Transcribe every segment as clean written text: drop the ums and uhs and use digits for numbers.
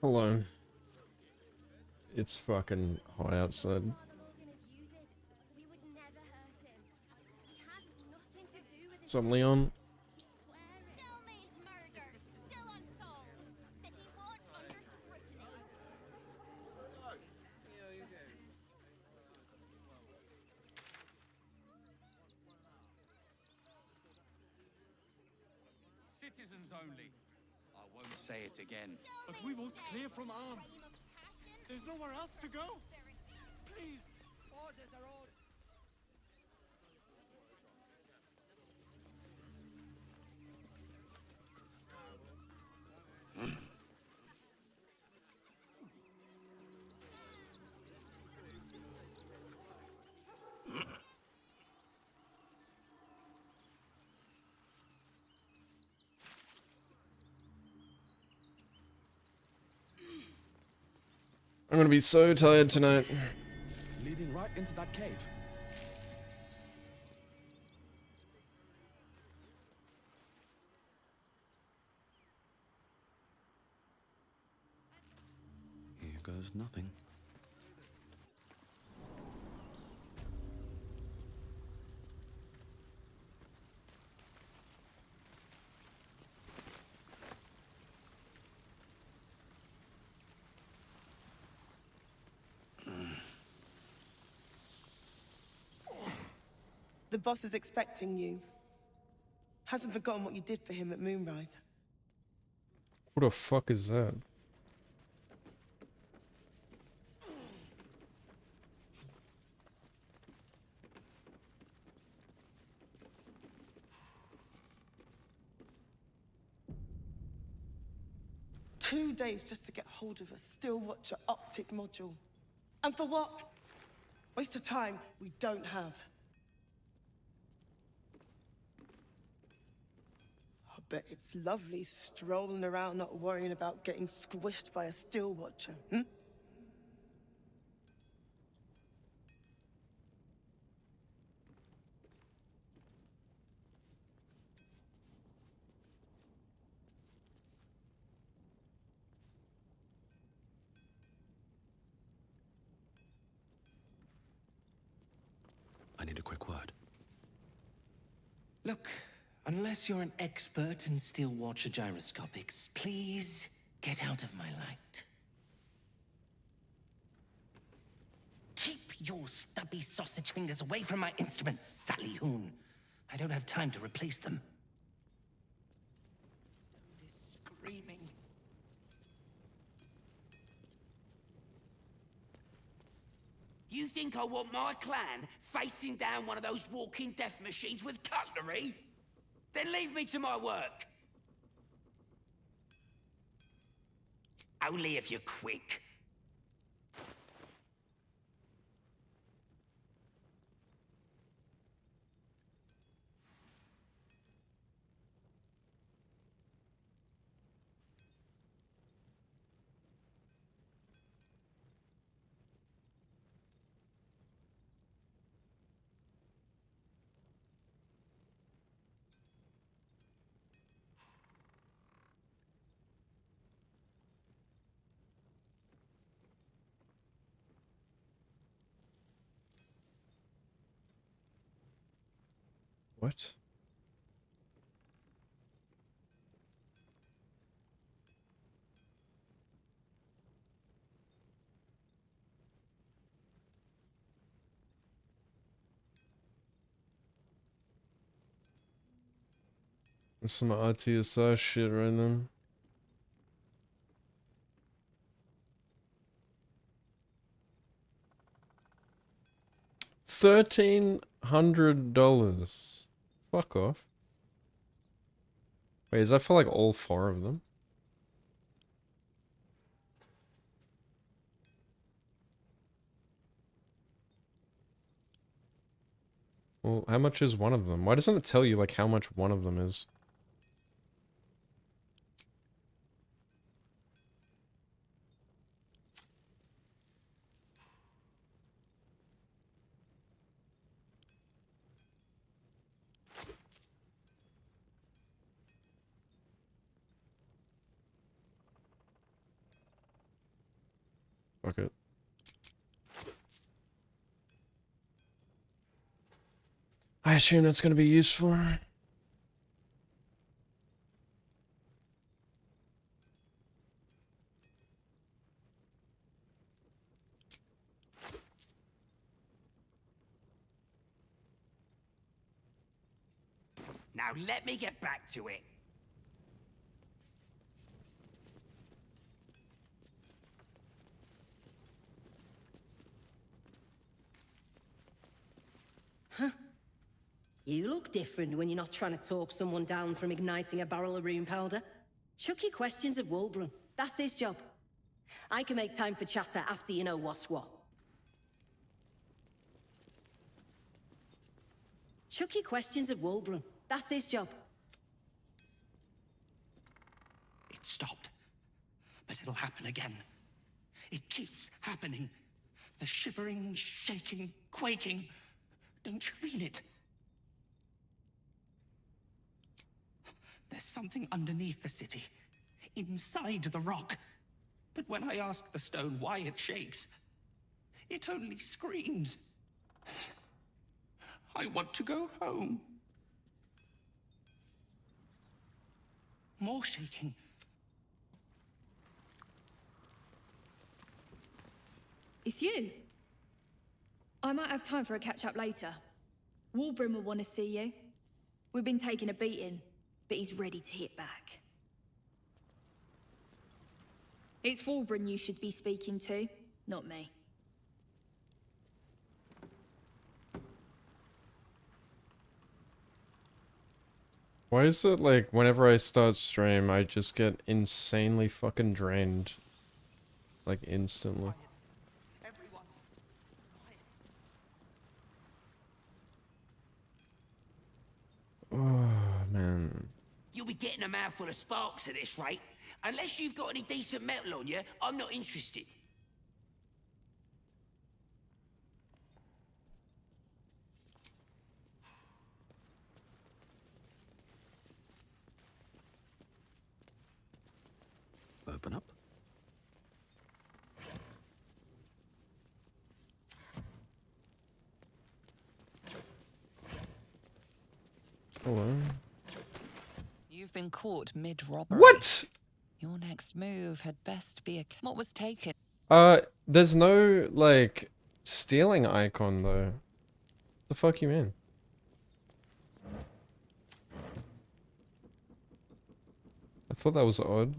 Hello. It's fucking hot outside. What's up, Leon? Citizens only. I won't say it again. But we won't clear from arm. There's nowhere else to go. Please. Orders are orders. I'm gonna be so tired tonight. Leading right into that cave. Here goes nothing. The boss is expecting you. Hasn't forgotten what you did for him at Moonrise. What the fuck is that? Two days just to get hold of a Stillwatcher optic module. And for what? Waste of time we don't have. I bet it's lovely strolling around not worrying about getting squished by a Stillwatcher, hmm? I need a quick word. Look, unless you're an expert in Stillwatcher gyroscopics, please get out of my light. Keep your stubby sausage fingers away from my instruments, Sally Hoon. I don't have time to replace them. Screaming. You think I want my clan facing down one of those walking death machines with cutlery? Then leave me to my work. Only if you're quick. What? That's some RTSI shit right then. $1,300. Fuck off. Wait, is that for like all four of them? Well, how much is one of them? Why doesn't it tell you like how much one of them is? Fuck it. I assume that's gonna be useful. Now let me get back to it. You look different when you're not trying to talk someone down from igniting a barrel of rune powder. Chuck your questions at Wulbrun. That's his job. I can make time for chatter after you know what's what. Chuck your questions at Wulbrun. That's his job. It stopped. But it'll happen again. It keeps happening. The shivering, shaking, quaking. Don't you feel it? There's something underneath the city, inside the rock. But when I ask the stone why it shakes, it only screams. I want to go home. More shaking. It's you. I might have time for a catch-up later. Wulbrun will want to see you. We've been taking a beating, but he's ready to hit back. It's Wulbrun you should be speaking to, not me. Why is it like whenever I start stream, I just get insanely fucking drained? Like instantly. Everyone, Oh, man. You'll be getting a mouthful of sparks at this rate. Unless you've got any decent metal on you, I'm not interested. open up. Hello. You've been caught mid-robbery. What? Your next move had best be a... What was taken? There's no, like, stealing icon, though. The fuck you mean? I thought that was odd.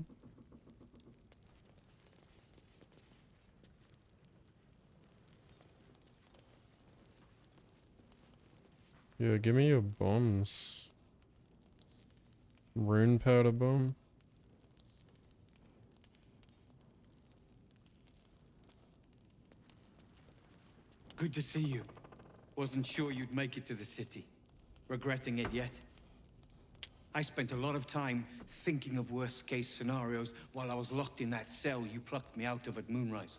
Yeah, give me your bombs. Rune powder bomb. Good to see you. Wasn't sure you'd make it to the city. Regretting it yet? I spent a lot of time thinking of worst-case scenarios while I was locked in that cell you plucked me out of at Moonrise.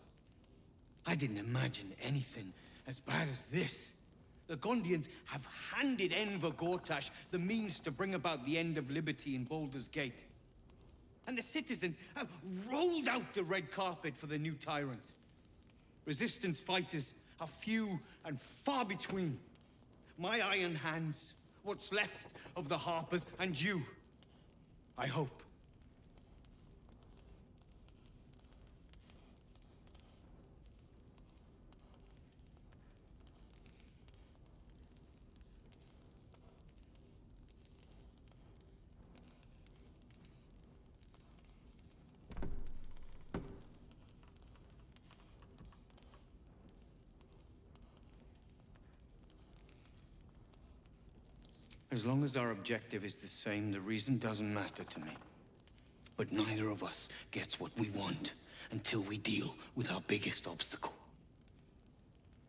I didn't imagine anything as bad as this. The Gondians have handed Enver Gortash the means to bring about the end of liberty in Baldur's Gate. And the citizens have rolled out the red carpet for the new tyrant. Resistance fighters are few and far between. My iron hands, what's left of the Harpers, and you, I hope. As long as our objective is the same, the reason doesn't matter to me. But neither of us gets what we want until we deal with our biggest obstacle.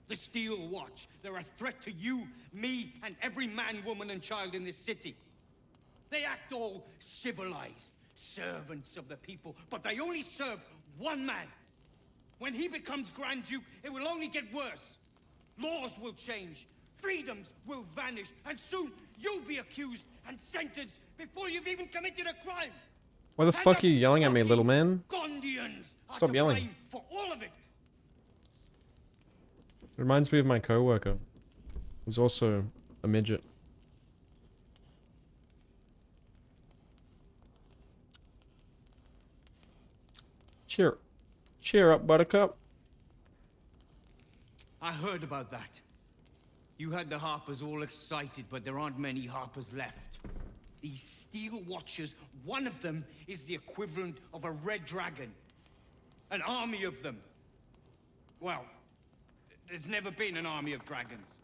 The Steel Watch. They're a threat to you, me, and every man, woman, and child in this city. They act all civilized, servants of the people, but they only serve one man. When he becomes Grand Duke, it will only get worse. Laws will change. Freedoms will vanish, and soon you'll be accused and sentenced before you've even committed a crime. Why the fuck are you yelling at me, little man? Gondians are Stop to yelling. blame for all of it. Reminds me of my coworker. He's also a midget. Cheer up, Buttercup. I heard about that. You had the Harpers all excited, but there aren't many Harpers left. These Steel Watchers, one of them is the equivalent of a red dragon. An army of them. Well, there's never been an army of dragons.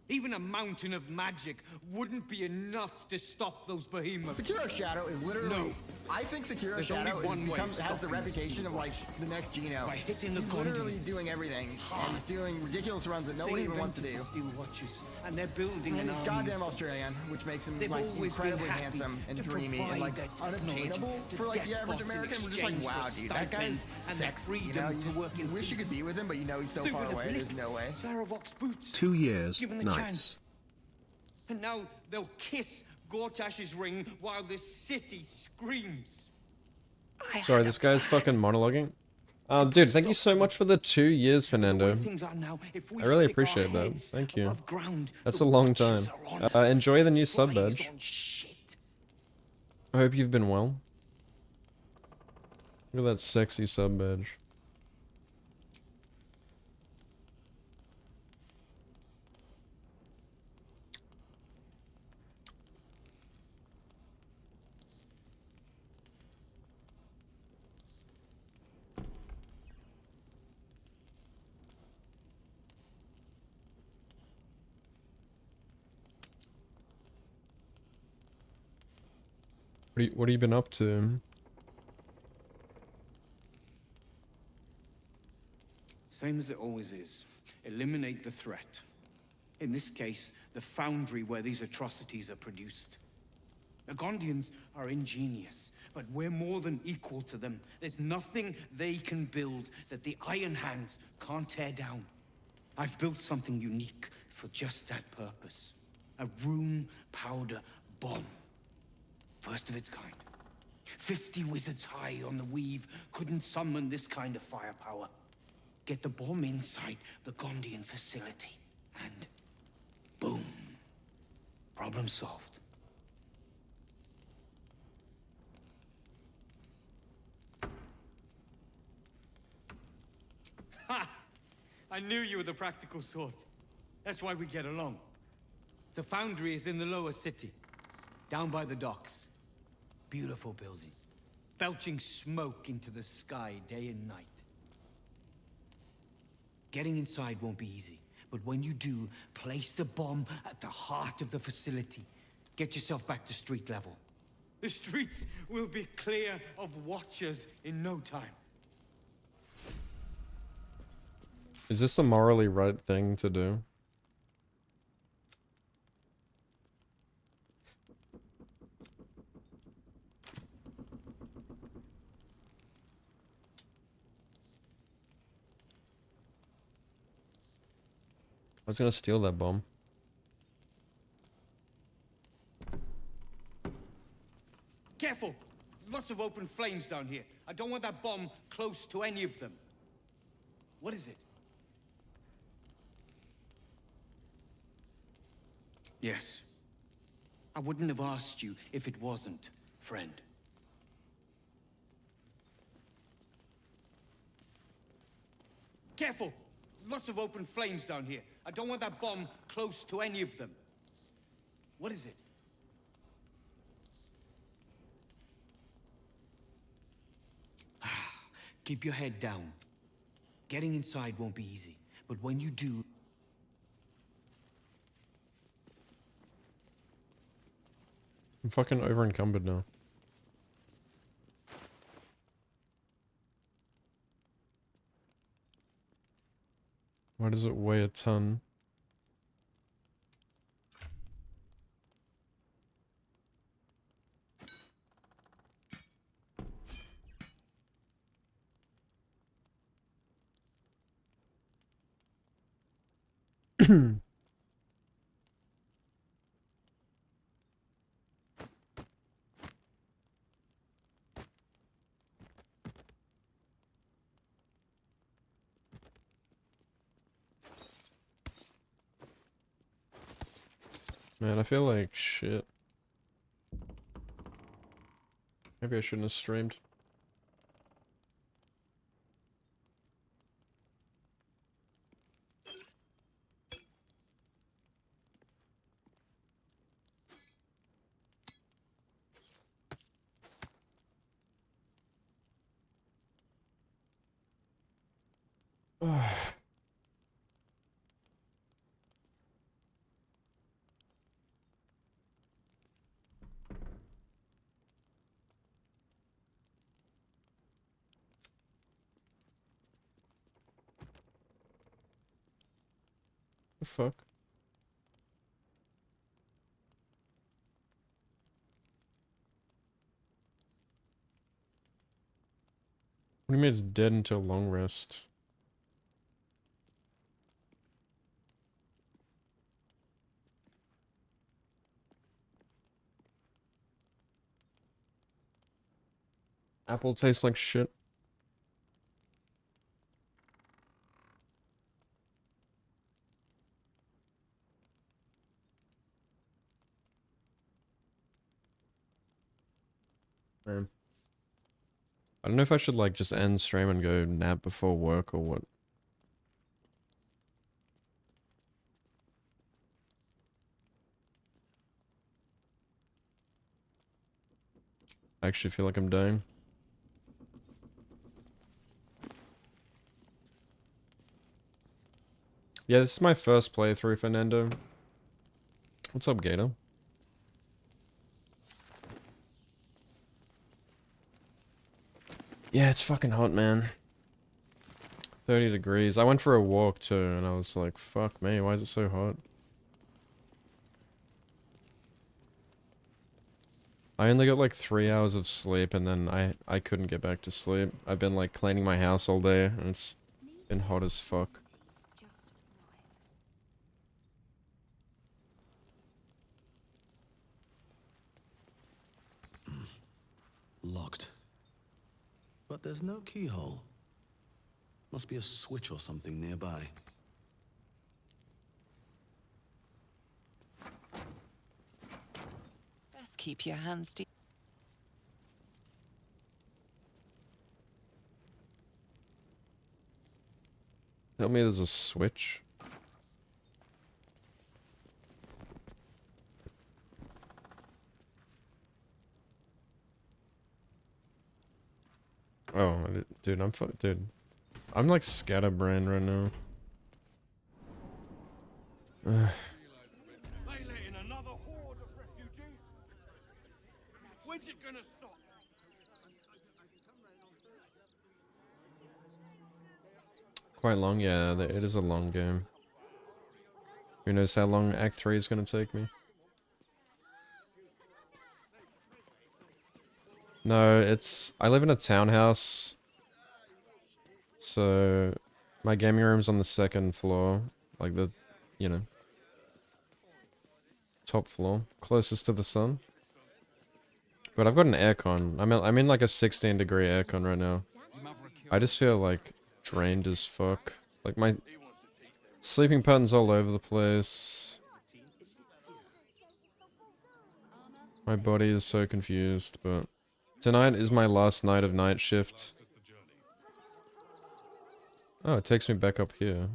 Even a mountain of magic wouldn't be enough to stop those behemoths. Sekiro Shadow is literally... No. I think Sekiro There's Shadow only one way of has the stopping the reputation Steel of like Watch. the next Geno. By hitting the He's literally Gondians doing everything. And he's doing ridiculous runs that They nobody even wants to invented do. the Steel Watchers, and they're building And an he's army. goddamn Australian, which makes him They've like always been incredibly happy handsome and to dreamy and provide like their unattainable technology for like the to average despots in American. We're just like, exchange wow, for dude, that guy's stipend and their sexy. freedom You know, to work in you wish you could peace. be with him, but you know he's so They far would have away. There's licked no way. Saravok's boots. 2 years. Given the Nice. chance. And now they'll kiss Gortash's ring while this city screams. Sorry, this guy's fucking monologuing. Dude, thank you so much for the 2 years, Fernando. I really appreciate that. Thank you. That's a long time. Enjoy the new sub badge. I hope you've been well. Look at that sexy sub badge. What have you been up to? Same as it always is. Eliminate the threat. In this case, the foundry where these atrocities are produced. The Gondians are ingenious, but we're more than equal to them. There's nothing they can build that the Iron Hands can't tear down. I've built something unique for just that purpose. A room powder bomb. First of its kind. 50 wizards high on the weave couldn't summon this kind of firepower. Get the bomb inside the Gondian facility, and boom. Problem solved. Ha! I knew you were the practical sort. That's why we get along. The foundry is in the lower city, down by the docks. Beautiful building, belching smoke into the sky day and night. Getting inside won't be easy, but when you do, place the bomb at the heart of the facility. Get yourself back to street level. The streets will be clear of watchers in no time. Is this a morally right thing to do? I was gonna steal that bomb. Careful! Lots of open flames down here. I don't want that bomb close to any of them. What is it? Yes. I wouldn't have asked you if it wasn't, friend. Careful! Lots of open flames down here. I don't want that bomb close to any of them. What is it? Keep your head down. Getting inside won't be easy, but when you do... I'm fucking over encumbered now. Why does it weigh a ton? Man, I feel like shit. Maybe I shouldn't have streamed. The fuck? What do you mean it's dead until long rest? Apple tastes like shit. Man. I don't know if I should like just end stream and go nap before work or what. I actually feel like I'm dying. Yeah, this is my first playthrough, Fernando. What's up, Gator? Yeah, it's fucking hot, man. 30 degrees. I went for a walk too, and I was like, fuck me, why is it so hot? I only got like 3 hours of sleep, and then I couldn't get back to sleep. I've been like cleaning my house all day, and it's been hot as fuck. Locked. But there's no keyhole. Must be a switch or something nearby. Best keep your hands deep. Tell me there's a switch. Oh, dude, dude. I'm like scatterbrained right now. Ugh. When's it gonna stop? Quite long, yeah, it is a long game. Who knows how long Act 3 is gonna take me? No, I live in a townhouse. So, my gaming room's on the second floor. Like the, you know, top floor. Closest to the sun. But I've got an aircon. I'm in like a 16-degree aircon right now. I just feel like drained as fuck. Like my sleeping patterns all over the place. My body is so confused, but tonight is my last night of night shift. Oh, it takes me back up here.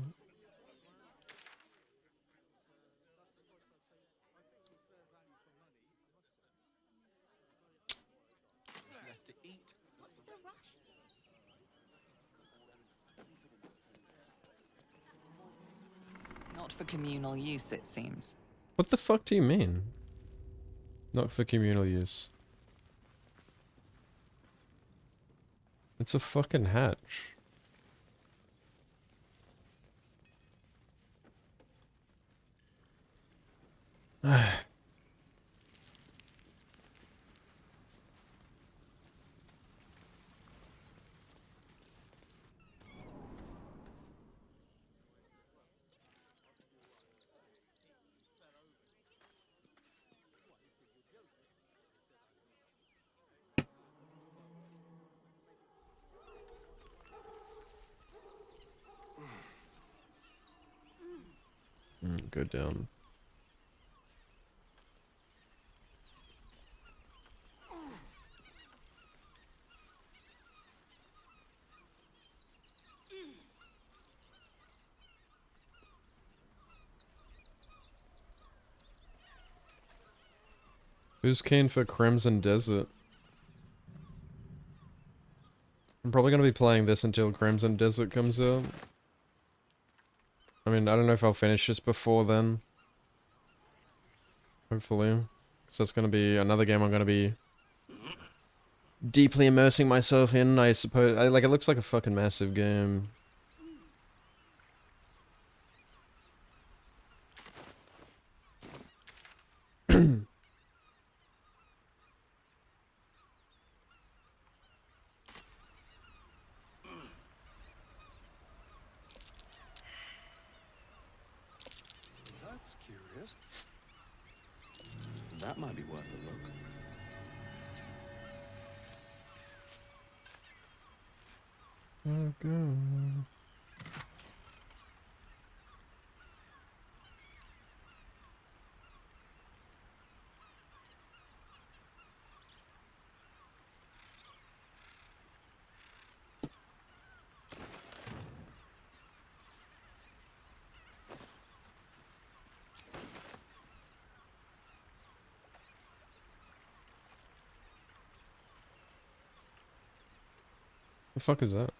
Not for communal use, it seems. What the fuck do you mean? Not for communal use. It's a fucking hatch. Go down. Who's keen for Crimson Desert? I'm probably gonna be playing this until Crimson Desert comes out. I mean, I don't know if I'll finish this before then. Hopefully. Because that's gonna be another game I'm gonna be deeply immersing myself in, I suppose. Like, it looks like a fucking massive game. That's curious. That might be worth a look. Oh, God. The fuck is that?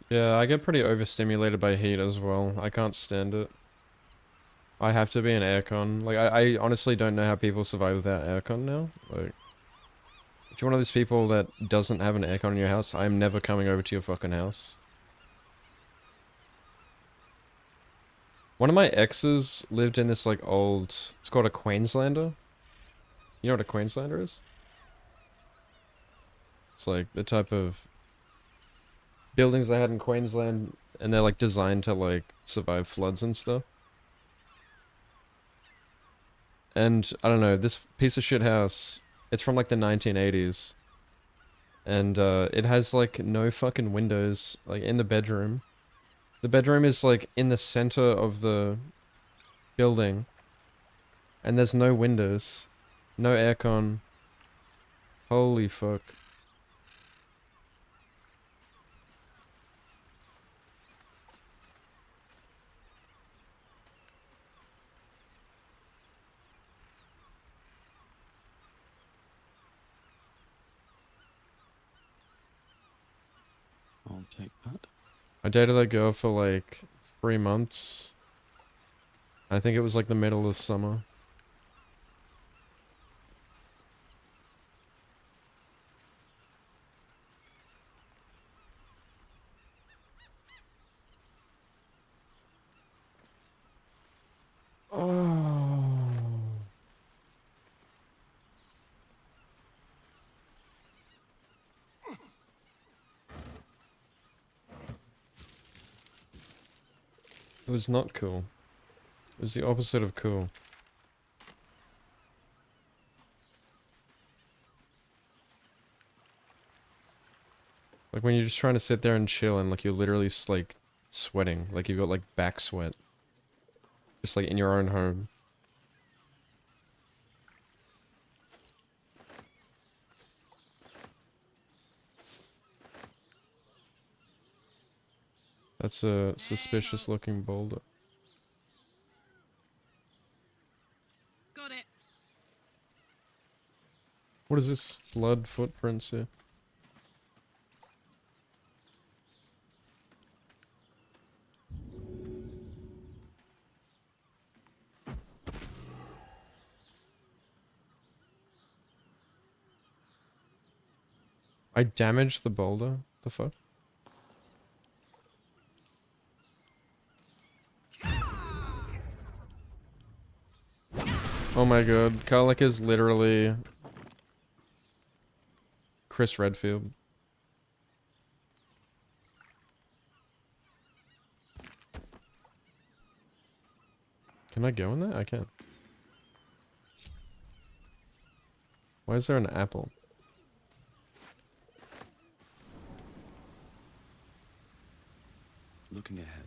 Yeah, I get pretty overstimulated by heat as well. I can't stand it. I have to be in aircon. Like, I honestly don't know how people survive without aircon now. Like, if you're one of those people that doesn't have an aircon in your house, I'm never coming over to your fucking house. One of my exes lived in this, like, old... It's called a Queenslander. You know what a Queenslander is? It's like the type of buildings they had in Queensland, and they're like designed to like survive floods and stuff. And I don't know, this piece of shit house, it's from like the 1980s. And it has like no fucking windows like in the bedroom. The bedroom is like in the center of the building. And there's no windows. No aircon. Holy fuck. I'll take that. I dated that girl for like 3 months. I think it was like the middle of summer. Oh. It was not cool. It was the opposite of cool. Like when you're just trying to sit there and chill and like you're literally like sweating. Like you've got like back sweat. Just like in your own home. That's a suspicious looking boulder. Got it. What is this? Blood footprints here. I damaged the boulder? The fuck? Oh my god, Karlach is literally Chris Redfield. Can I go in there? I can. Why is there an apple? Looking ahead.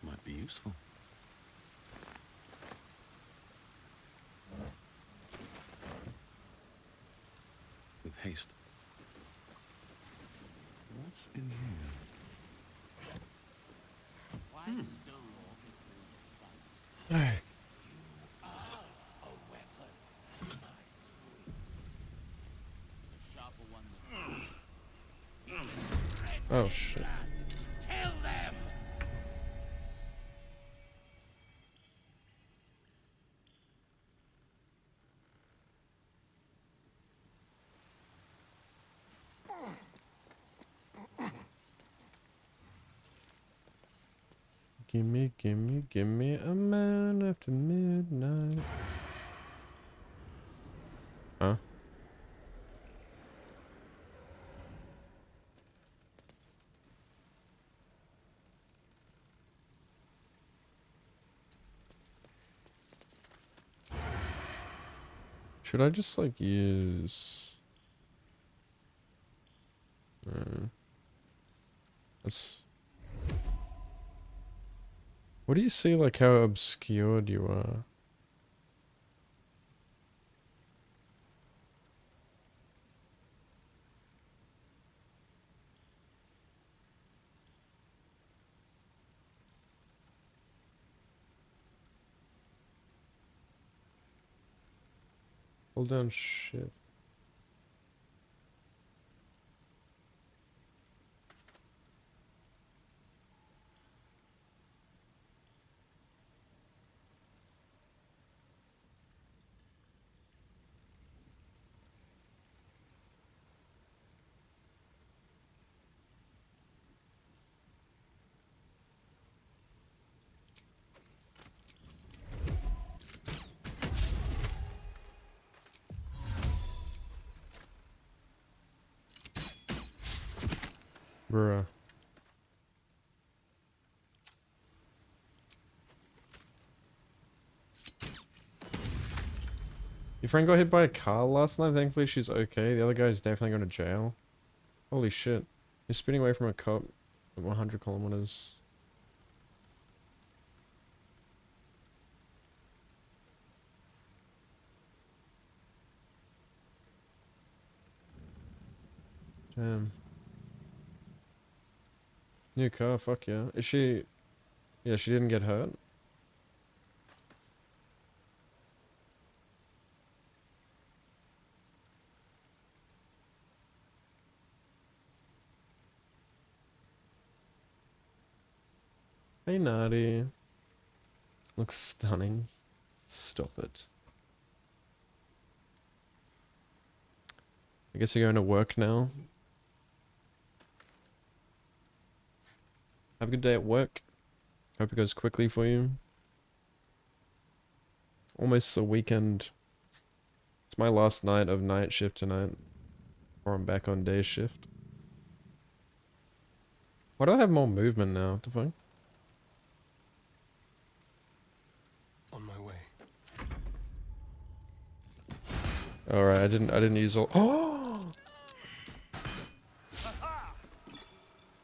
Might be useful. haste. What's in here? Oh shit. Kill them! Gimme a man after midnight. Huh? Should I just like use... That's... What do you see like how obscured you are? Hold down shift. Bruh. Your friend got hit by a car last night. Thankfully she's okay. The other guy's definitely going to jail. Holy shit. You're spinning away from a cop at 100 kilometers. Damn. New car, fuck yeah. Is she... Yeah, she didn't get hurt? Hey, Naughty. Looks stunning. Stop it. I guess you're going to work now. Have a good day at work. Hope it goes quickly for you. Almost a weekend. It's my last night of night shift tonight. Or I'm back on day shift. Why do I have more movement now? What the fuck? On my way. Alright, I didn't use all. Oh!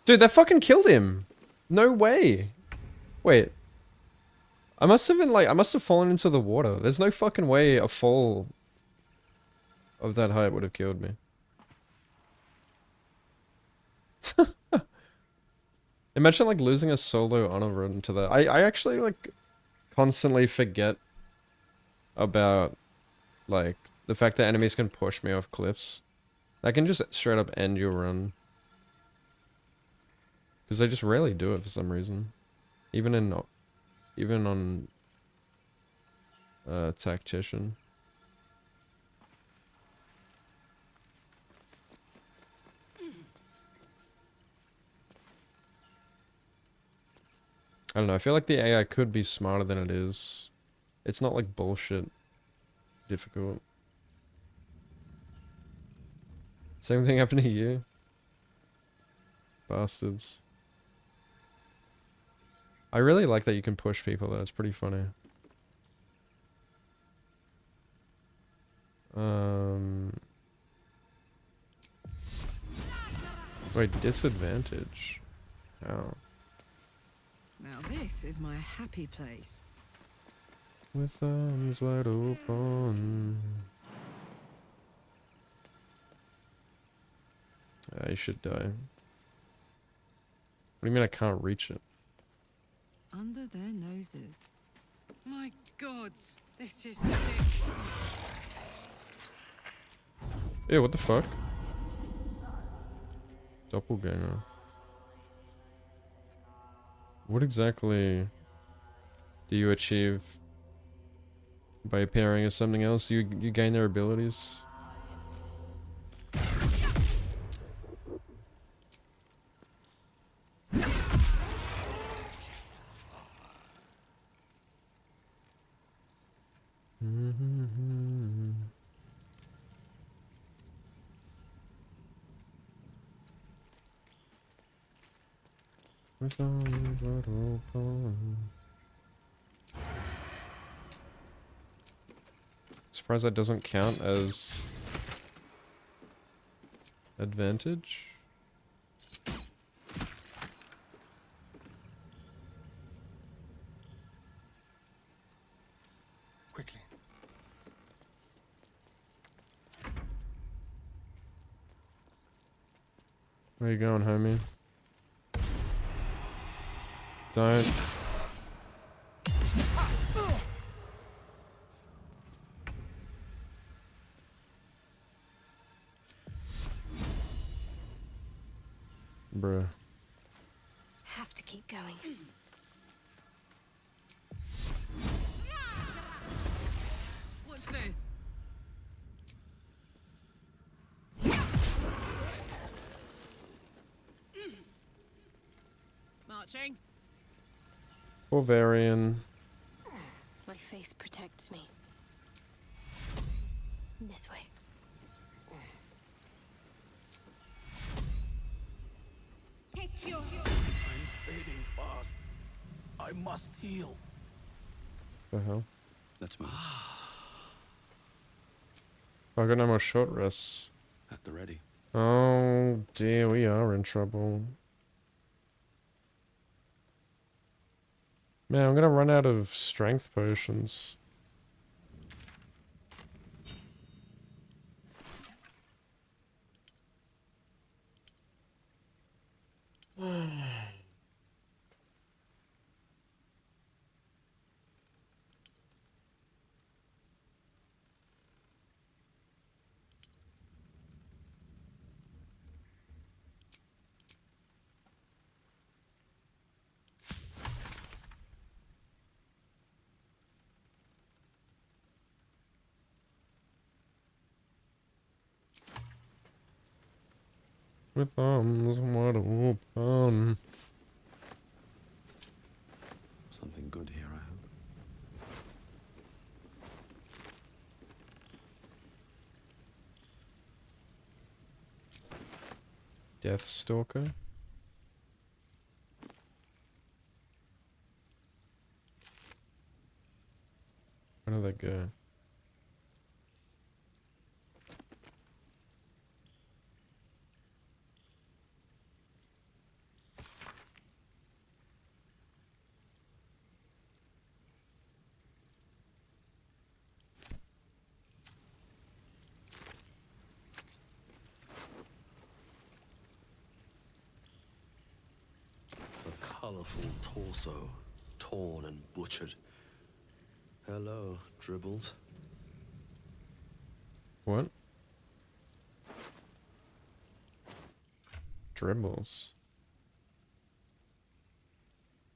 Dude, that fucking killed him! No way! Wait. I must have fallen into the water. There's no fucking way a fall of that height would have killed me. Imagine like losing a solo on a run to that. I actually like constantly forget about like the fact that enemies can push me off cliffs. That can just straight up end your run. Because they just rarely do it for some reason. Even on Tactician. I don't know, I feel like the AI could be smarter than it is. It's not like bullshit difficult. Same thing happened to you. Bastards. I really like that you can push people though, it's pretty funny. Wait, disadvantage? How? Now this is my happy place. With arms wide open. You should die. What do you mean I can't reach it? Under their noses. My gods, this is sick. Ew, what the fuck? Doppelganger. What exactly do you achieve by appearing as something else? You gain their abilities? With arms wide open. Surprised that doesn't count as advantage. Quickly. Where you going, homie? Don't. Bruh. Have to keep going. What's this? Marching. Bavarian. My faith protects me. This way. I'm fading fast. I must heal. The hell? Let's move. I got no more short rests. At the ready. Oh dear, we are in trouble. Man, I'm gonna run out of strength potions. With arms wide open. Something good here, I hope. Deathstalker? Where did that go? A colorful torso, torn and butchered. Hello, Dribbles. What? Dribbles.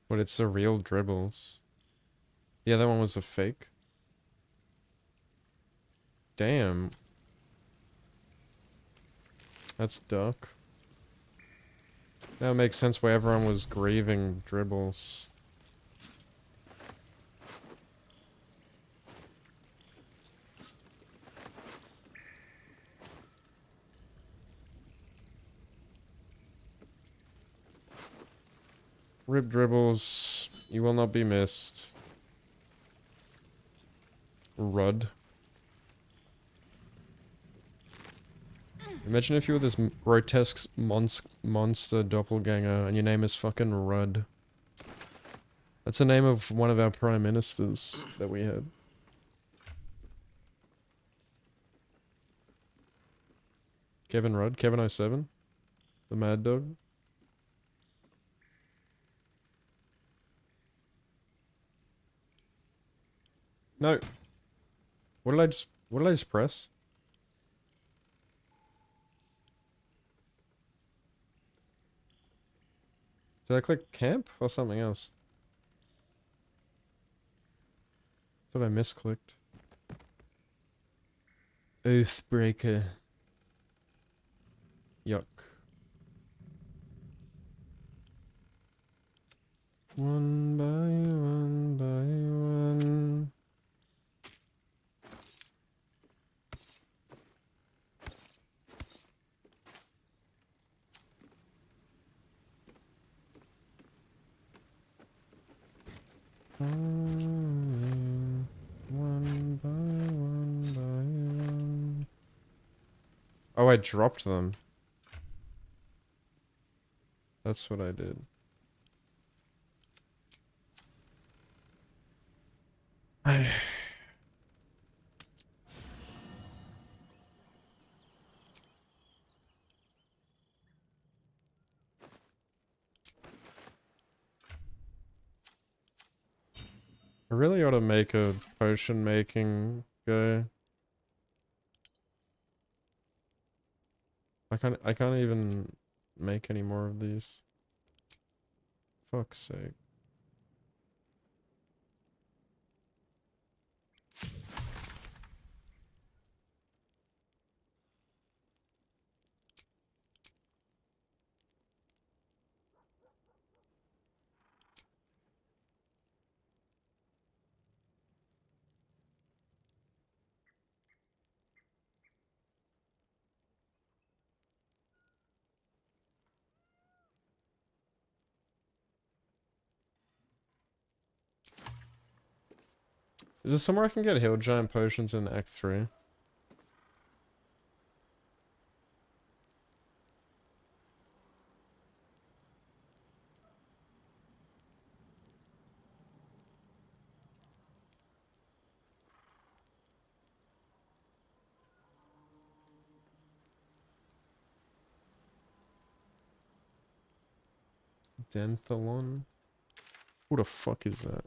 What, it's the real Dribbles. Yeah, that one was a fake. Damn. That's dark. That makes sense why everyone was grieving Dribbles. Rip Dribbles, you will not be missed. Rudd. Imagine if you were this grotesque monster doppelganger and your name is fucking Rudd. That's the name of one of our prime ministers that we had. Kevin Rudd? Kevin 07? The mad dog. No. What did I just press? Did I click camp or something else? Thought I misclicked. Oathbreaker. Yuck. One by one by one. One by one by one. Oh, I dropped them. That's what I did. I really ought to make a potion making go. I can't even make any more of these. Fuck's sake. Is there somewhere I can get hill giant potions in Act 3? Denthalon? Who the fuck is that?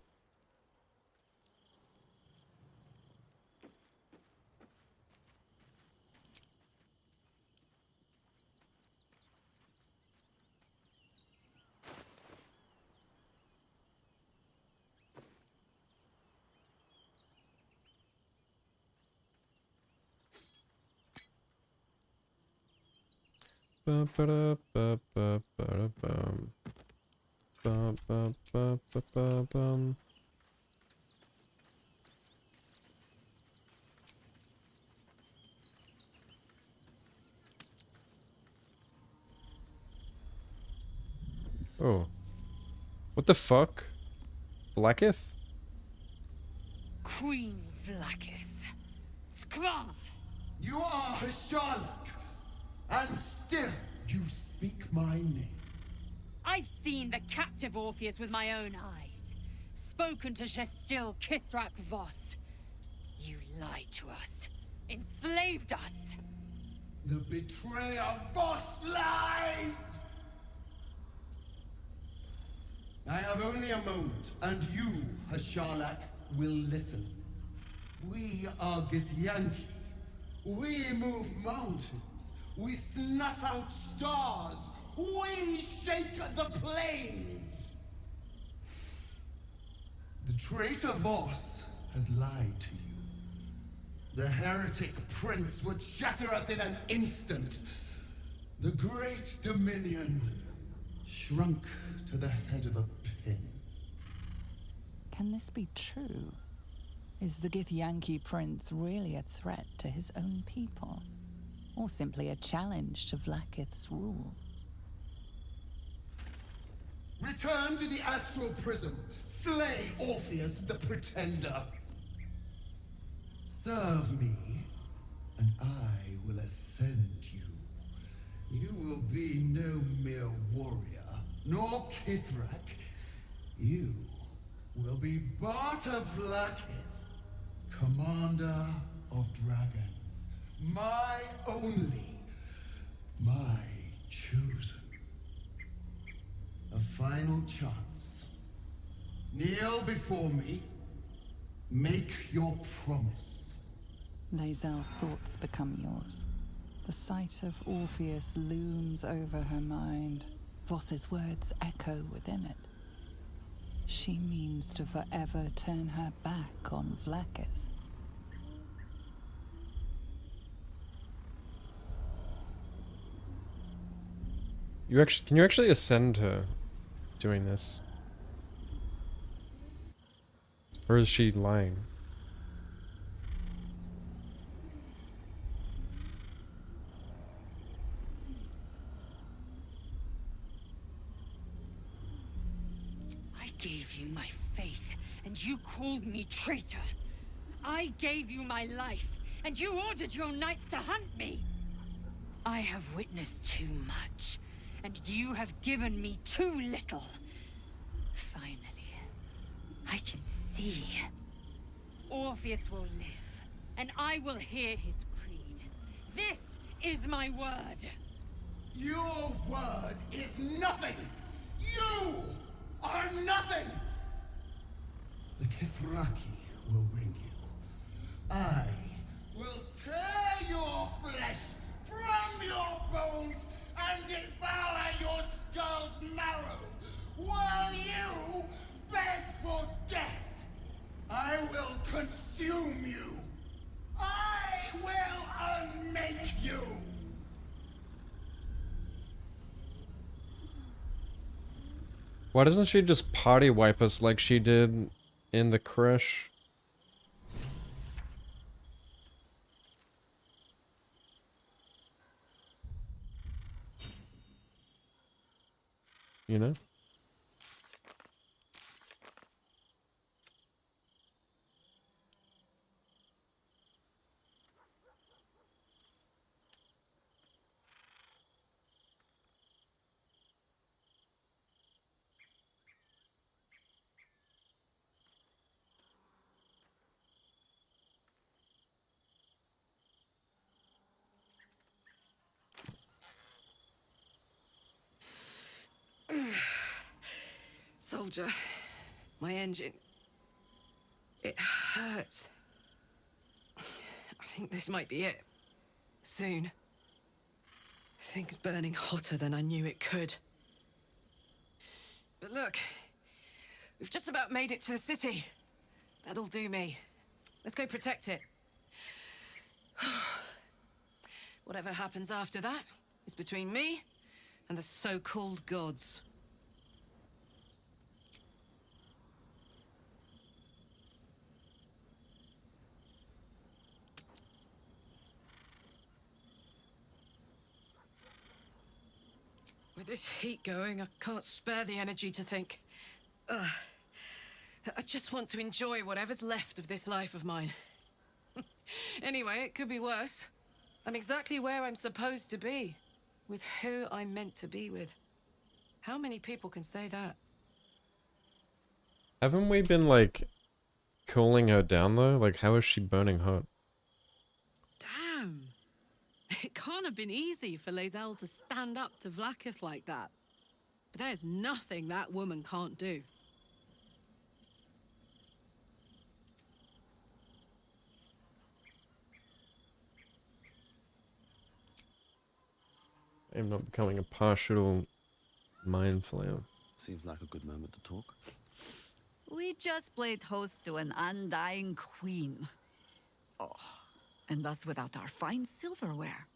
Ba ba da ba ba ba da bum. Ba ba ba ba ba bum. Oh. What the fuck? Blacketh? Queen Vlaakith. Skra! You are Hasharlok, and still you speak my name. I've seen the captive Orpheus with my own eyes. Spoken to Gestil Kithrak Voss. You lied to us. Enslaved us. The betrayer Voss lies! I have only a moment, and you, Hasharlok, will listen. We are Githyanki. We move mountains. We snuff out stars. We shake the plains. The traitor Voss has lied to you. The heretic prince would shatter us in an instant. The great dominion shrunk to the head of a pin. Can this be true? Is the Githyanki prince really a threat to his own people? Or simply a challenge to Vlaakith's rule? Return to the astral prism. Slay Orpheus the Pretender. Serve me, and I will ascend you. You will be no mere warrior, nor Kithrak. You will be Barta Vlaakith, commander of dragons. My only, my chosen. A final chance. Kneel before me. Make your promise. Lae'zel's thoughts become yours. The sight of Orpheus looms over her mind. Voss's words echo within it. She means to forever turn her back on Vlaakith. Can you actually ascend her doing this? Or is she lying? I gave you my faith, and you called me traitor. I gave you my life, and you ordered your knights to hunt me. I have witnessed too much, and you have given me too little. Finally, I can see. Orpheus will live, and I will hear his creed. This is my word. Your word is nothing! You are nothing! The Kithraki will bring you. I will tear your flesh from your bones and devour your skull's marrow, while you beg for death. I will consume you. I will unmake you. Why doesn't she just party wipe us like she did in the crush? You know? Soldier, my engine. It hurts. I think this might be it. Soon. Things burning hotter than I knew it could. But look, we've just about made it to the city. That'll do me. Let's go protect it. Whatever happens after that is between me and the so-called gods. With this heat going, I can't spare the energy to think. I just want to enjoy whatever's left of this life of mine. Anyway, it could be worse. I'm exactly where I'm supposed to be, with who I'm meant to be with. How many people can say that? Haven't we been, like, cooling her down, though? Like, how is she burning hot? Damn! It can't have been easy for Lae'zel to stand up to Vlaakith like that. But there's nothing that woman can't do. I'm not becoming a partial mind flayer. Seems like a good moment to talk. We just played host to an undying queen. Oh, and that's without our fine silverware.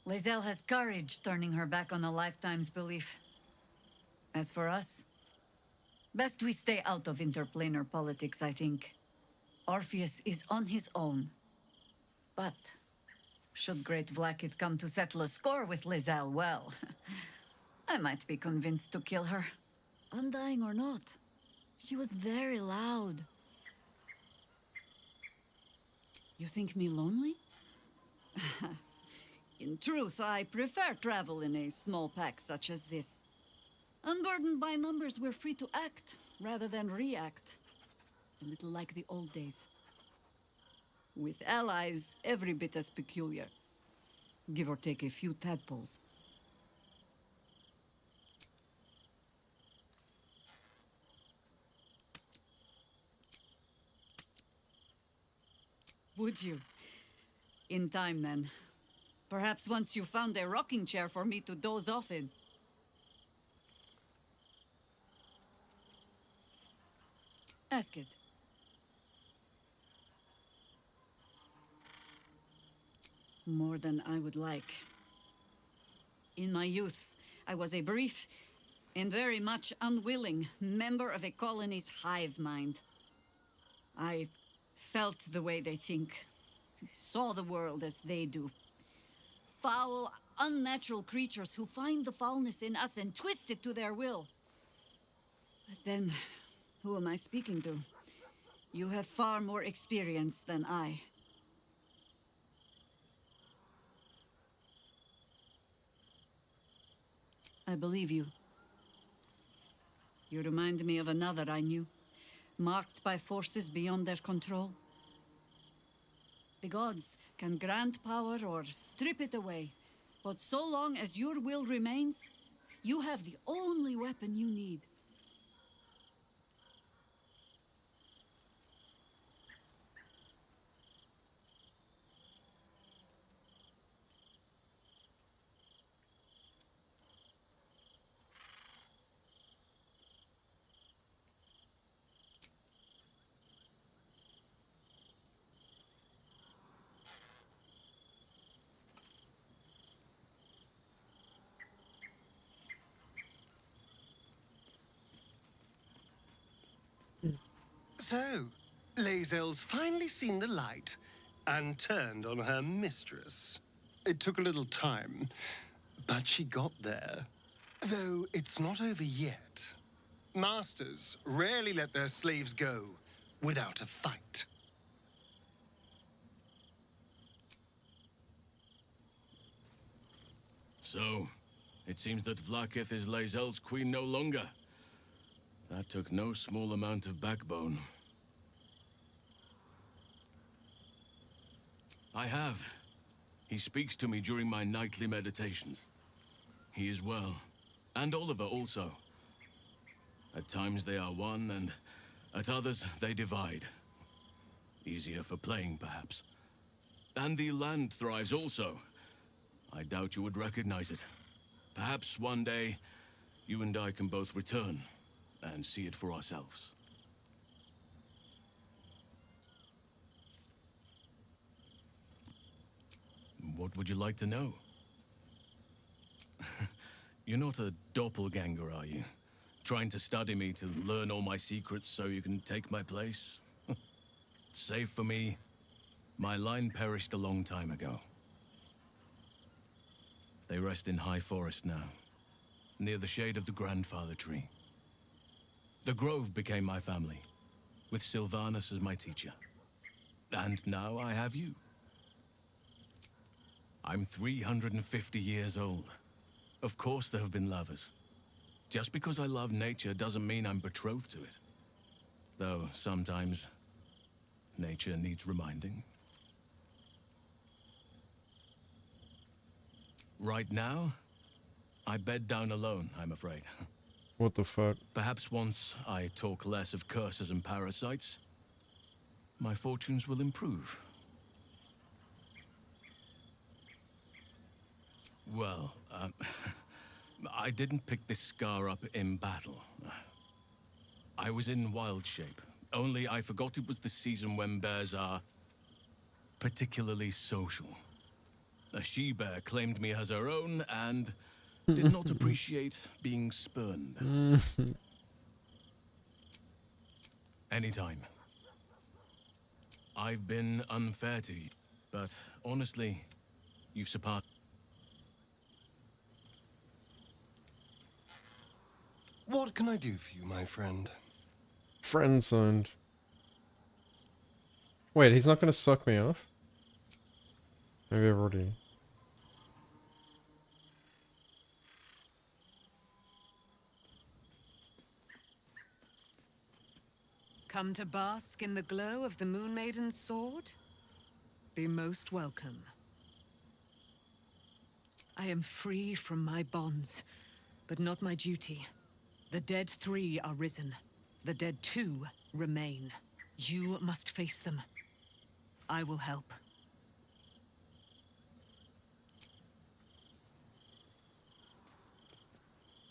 Lae'zel has courage turning her back on a lifetime's belief. As for us, best we stay out of interplanar politics, I think. Orpheus is on his own. But should Great Vlaakith come to settle a score with Lae'zel, well, I might be convinced to kill her. Undying or not, she was very loud. You think me lonely? In truth, I prefer travel in a small pack such as this. Unburdened by numbers, we're free to act rather than react. A little like the old days. With allies every bit as peculiar. Give or take a few tadpoles. would you? In time, then. Perhaps once you found a rocking chair for me to doze off in. Ask it. More than I would like. In my youth, I was a brief and very much unwilling member of a colony's hive mind. I felt the way they think, saw the world as they do. Foul, unnatural creatures who find the foulness in us and twist it to their will. But then, who am I speaking to? You have far more experience than I. I believe you. You remind me of another I knew, marked by forces beyond their control. The gods can grant power or strip it away, but so long as your will remains, you have the only weapon you need. So, Lae'zel's finally seen the light and turned on her mistress. It took a little time, but she got there. Though it's not over yet. Masters rarely let their slaves go without a fight. So, it seems that Vlaakith is Lae'zel's queen no longer. That took no small amount of backbone. I have. He speaks to me during my nightly meditations. He is well. And Oliver also. At times they are one, and at others they divide. Easier for playing, perhaps. And the land thrives also. I doubt you would recognize it. Perhaps one day, you and I can both return and see it for ourselves. What would you like to know? You're not a doppelganger, are you? Trying to study me to learn all my secrets so you can take my place? Save for me, my line perished a long time ago. They rest in High Forest now, near the shade of the grandfather tree. The Grove became my family, with Sylvanas as my teacher. And now I have you. I'm 350 years old. Of course there have been lovers. Just because I love nature doesn't mean I'm betrothed to it. Though sometimes, nature needs reminding. Right now, I bed down alone, I'm afraid. What the fuck? Perhaps once I talk less of curses and parasites, my fortunes will improve. Well, I didn't pick this scar up in battle. I was in wild shape, only I forgot it was the season when bears are particularly social. A she-bear claimed me as her own and did not appreciate being spurned. Anytime. I've been unfair to you, but honestly, you've surpassed. What can I do for you, my friend? Friend zoned. Wait, he's not gonna suck me off? Maybe I've already. Come to bask in the glow of the Moon Maiden's sword? Be most welcome. I am free from my bonds, but not my duty. The dead 3 are risen. The dead 2 remain. You must face them. I will help.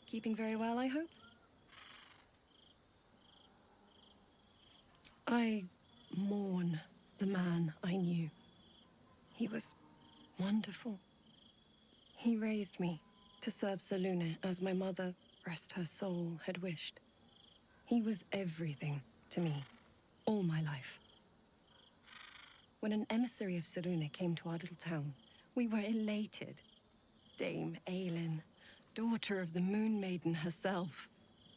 Keeping very well, I hope? I mourn the man I knew. He was wonderful. He raised me to serve Selûne as my mother, rest her soul, had wished. He was everything to me, all my life. When an emissary of Selûne came to our little town, we were elated. Dame Aelin, daughter of the Moon Maiden herself.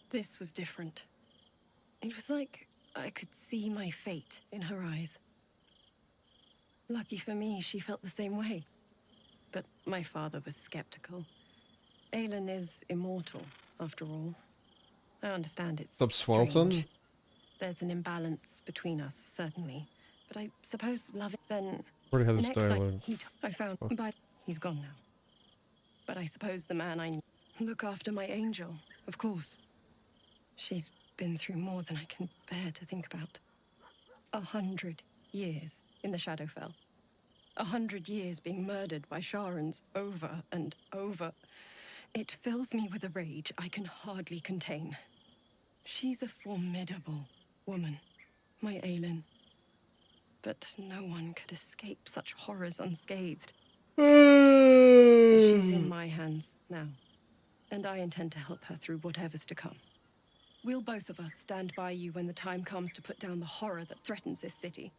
This was different. It was like I could see my fate in her eyes. Lucky for me, she felt the same way. But my father was skeptical. Aelin is immortal, after all. I understand it's Stop Swelton? strange. There's an imbalance between us, certainly. But I suppose loving then... Already had this next dialogue. I found... Fuck. But he's gone now. But I suppose the man I knew... Look after my angel, of course. She's been through more than I can bear to think about. 100 years in the Shadowfell. 100 years being murdered by Sharans over and over. It fills me with a rage I can hardly contain. She's a formidable woman, my Aelin. But no one could escape such horrors unscathed. She's in my hands now, and I intend to help her through whatever's to come. We'll both of us stand by you when the time comes to put down the horror that threatens this city.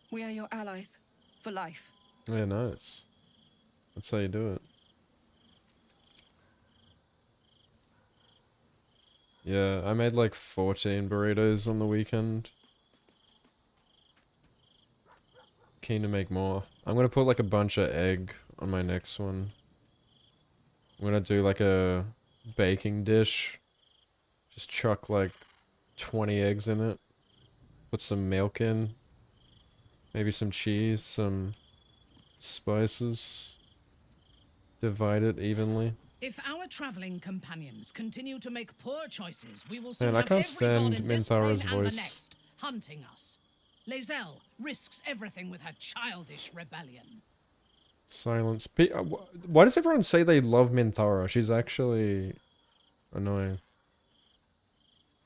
We are your allies, for life. Yeah, nice. That's how you do it. Yeah, I made like 14 burritos on the weekend. Keen to make more. I'm gonna put like a bunch of egg on my next one. I'm gonna do like a baking dish. Just chuck like 20 eggs in it. Put some milk in. Maybe some cheese, some spices. Divide it evenly. If our traveling companions continue to make poor choices, we will soon Man, I have can't every god stand in this Mintara's plane and the voice. next hunting us. Lae'zel risks everything with her childish rebellion. Silence. Why does everyone say they love Minthara? She's actually annoying.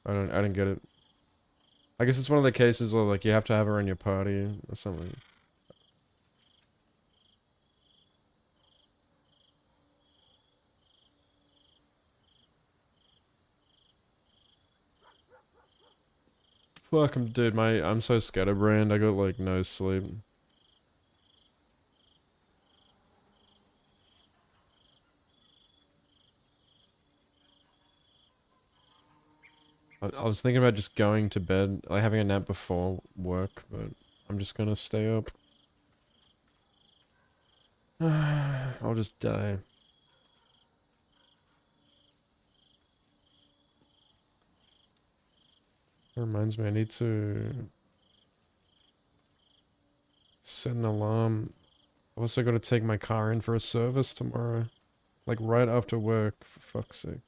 I don't get it. I guess it's one of the cases of like you have to have her in your party or something. Fuck, dude, I'm so scatterbrained. I got like no sleep. I was thinking about just going to bed, like having a nap before work, but I'm just gonna stay up. I'll just die. That reminds me, I need to set an alarm. I've also got to take my car in for a service tomorrow. Like right after work, for fuck's sake.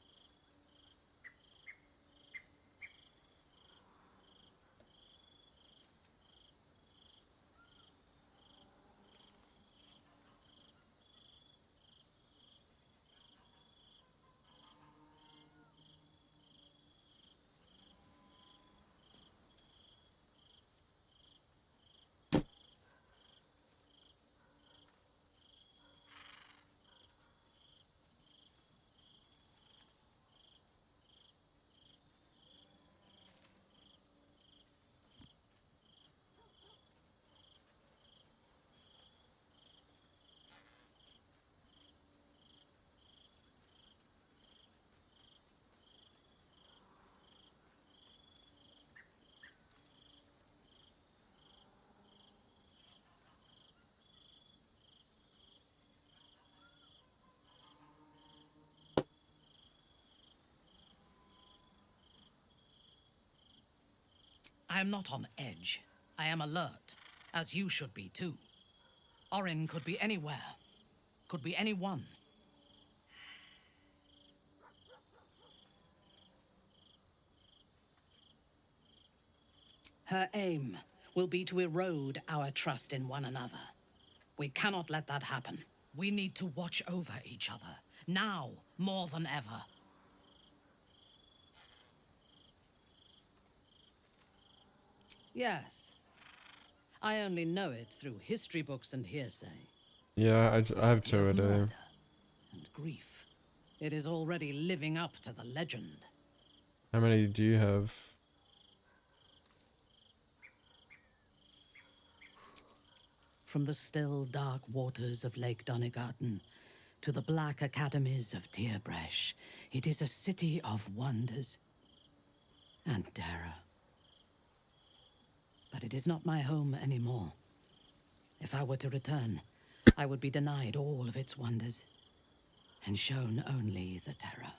I am not on edge. I am alert, as you should be too. Orin could be anywhere. Could be anyone. Her aim will be to erode our trust in one another. We cannot let that happen. We need to watch over each other, now more than ever. Yes. I only know it through history books and hearsay. Yeah, I have two a day. Murder and grief. It is already living up to the legend. How many do you have? From the still, dark waters of Lake Donegarten to the black academies of Tierbresh, it is a city of wonders and terror. But it is not my home anymore. If I were to return, I would be denied all of its wonders and shown only the terror.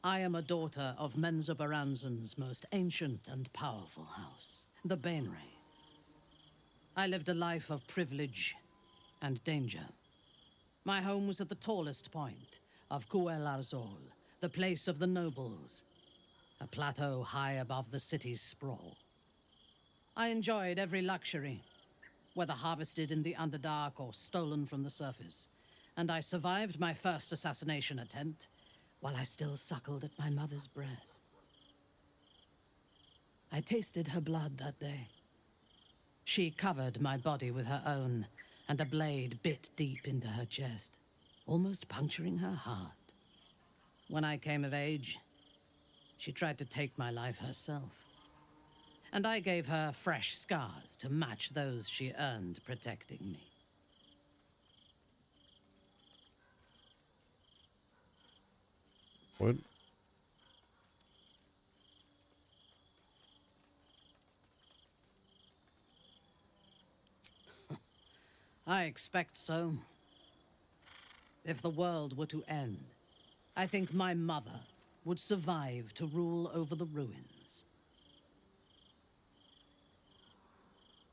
I am a daughter of Menzoberranzan's most ancient and powerful house, the Bainray. I lived a life of privilege and danger. My home was at the tallest point of Cuel Arzol, the place of the nobles, a plateau high above the city's sprawl. I enjoyed every luxury, whether harvested in the Underdark or stolen from the surface, and I survived my first assassination attempt while I still suckled at my mother's breast. I tasted her blood that day. She covered my body with her own, and a blade bit deep into her chest, almost puncturing her heart. When I came of age, she tried to take my life herself, and I gave her fresh scars to match those she earned protecting me. What? I expect so. If the world were to end, I think my mother would survive to rule over the ruins.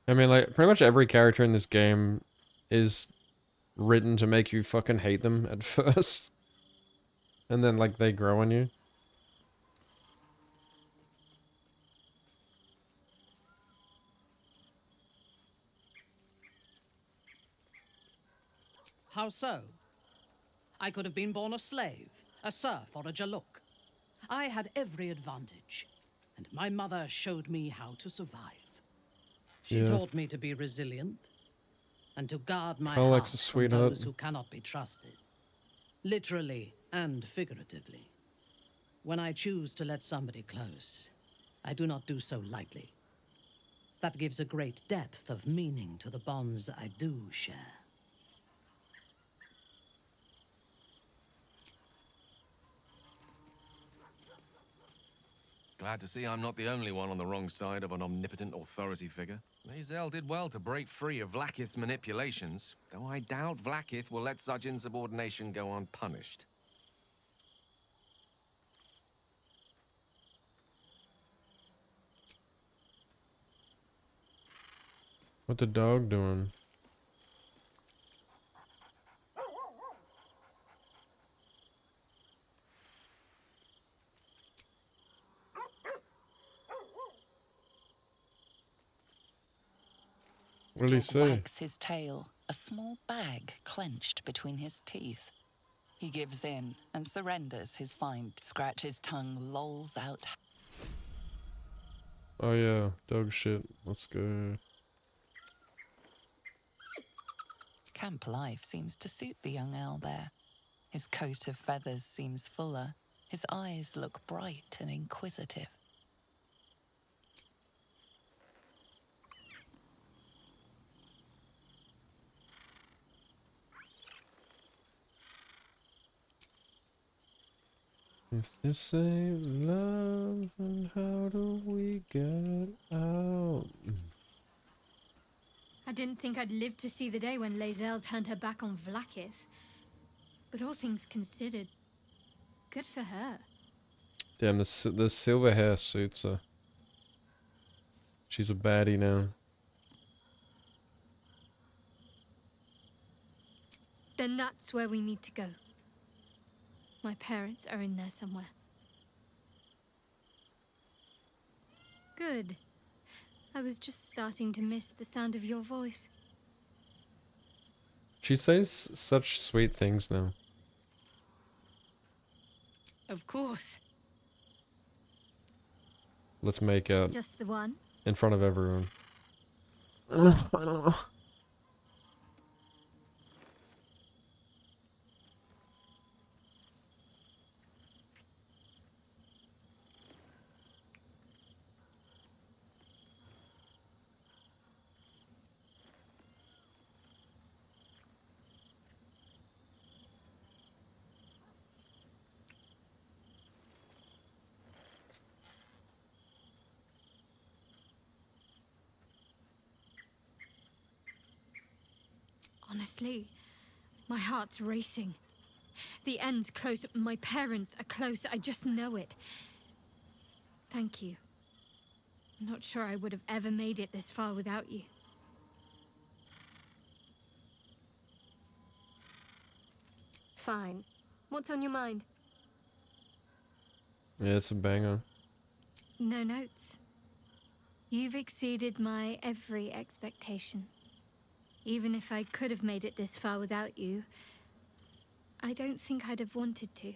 I mean, like, pretty much every character in this game is written to make you fucking hate them at first. And then, like, they grow on you. How so? I could have been born a slave, a serf, or a jaluk. I had every advantage, and my mother showed me how to survive. She taught me to be resilient, and to guard my heart from those who cannot be trusted, literally and figuratively. When I choose to let somebody close, I do not do so lightly. That gives a great depth of meaning to the bonds I do share. Glad to see I'm not the only one on the wrong side of an omnipotent authority figure. Lae'zel did well to break free of Vlaakith's manipulations, though I doubt Vlaakith will let such insubordination go unpunished. What the dog doing? What did he say? Wags his tail, a small bag clenched between his teeth. He gives in and surrenders his find. Scratch's tongue lolls out. Oh yeah, dog shit. Let's go. Camp life seems to suit the young owlbear. His coat of feathers seems fuller. His eyes look bright and inquisitive. If this ain't love, then how do we get out? I didn't think I'd live to see the day when Lae'zel turned her back on Vlaakith. But all things considered, good for her. Damn, the silver hair suits her. She's a baddie now. Then that's where we need to go. My parents are in there somewhere. Good. I was just starting to miss the sound of your voice. She says such sweet things now. Of course. Let's make out Just the one? in front of everyone. Honestly, my heart's racing. The end's close. My parents are close. I just know it. Thank you. I'm not sure I would have ever made it this far without you. Fine. What's on your mind? Yeah, it's a banger. No notes. You've exceeded my every expectation. Even if I could have made it this far without you, I don't think I'd have wanted to.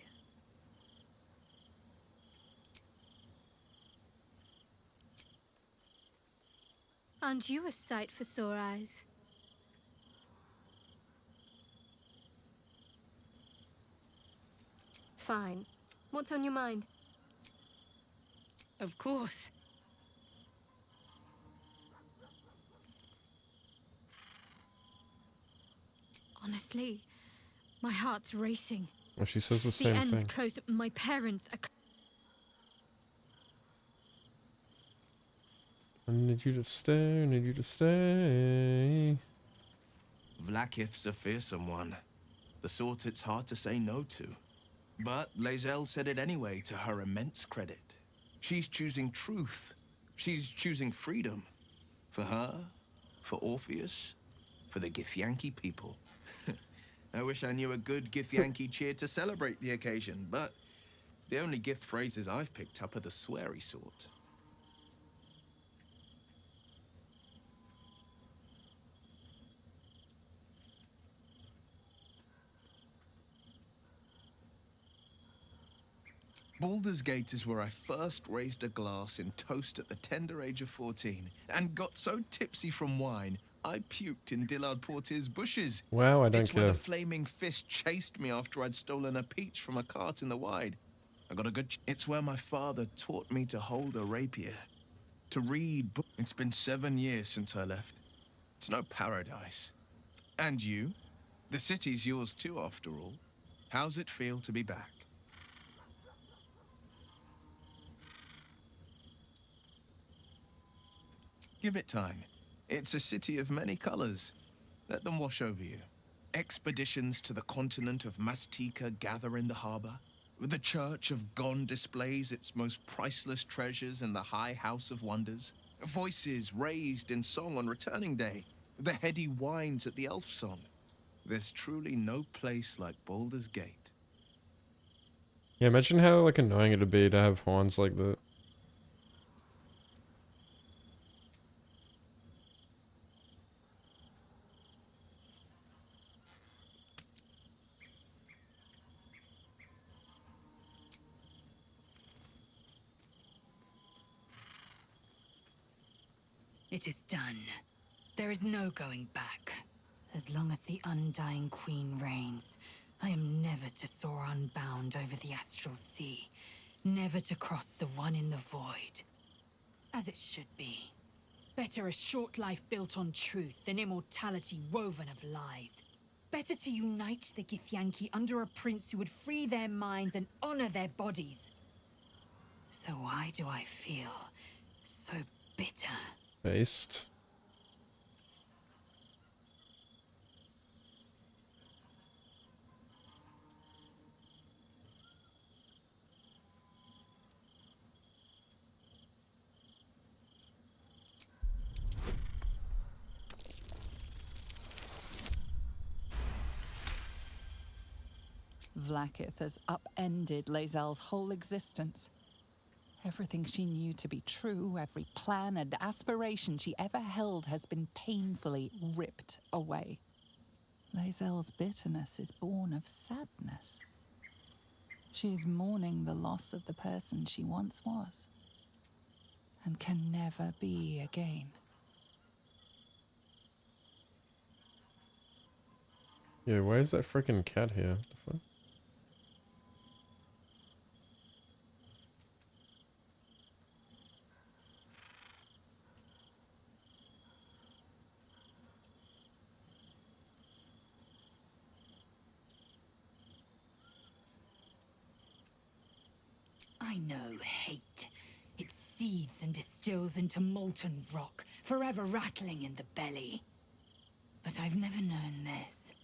Aren't you a sight for sore eyes? Fine. What's on your mind? Of course. Honestly, my heart's racing. Well, she says the The same end's thing. close. My parents are... I need you to stay, I need you to stay. Vlakith's a fearsome one. The sort it's hard to say no to. But Lae'zel said it anyway, to her immense credit. She's choosing truth. She's choosing freedom. For her, for Orpheus, for the Githyanki people. I wish I knew a good Githyanki cheer to celebrate the occasion, but the only gift phrases I've picked up are the sweary sort. Baldur's Gate is where I first raised a glass in toast at the tender age of 14, and got so tipsy from wine, I puked in Dillard Portier's bushes. Wow, I don't It's where care. the flaming fist chased me after I'd stolen a peach from a cart in the wide. I got a good... It's where my father taught me to hold a rapier, to read. It's been 7 years since I left. It's no paradise. And you? The city's yours too, after all. How's it feel to be back? Give it time. It's a city of many colors. Let them wash over you. Expeditions to the continent of Mastika gather in the harbor. The Church of Gon displays its most priceless treasures in the High House of Wonders. Voices raised in song on returning day. The heady wines at the Elf Song. There's truly no place like Baldur's Gate. Yeah, imagine how like annoying it'd be to have horns like that. It is done. There is no going back. As long as the Undying Queen reigns, I am never to soar unbound over the astral sea. Never to cross the one in the void. As it should be. Better a short life built on truth than immortality woven of lies. Better to unite the Githyanki under a prince who would free their minds and honor their bodies. So why do I feel so bitter? Based. Vlakith has upended Lae'zel's whole existence. Everything she knew to be true, every plan and aspiration she ever held has been painfully ripped away. Lae'zel's bitterness is born of sadness. She is mourning the loss of the person she once was, and can never be again. Yeah, why is that freaking cat here? What the fuck? I know hate. It seeds and distills into molten rock, forever rattling in the belly. But I've never known this.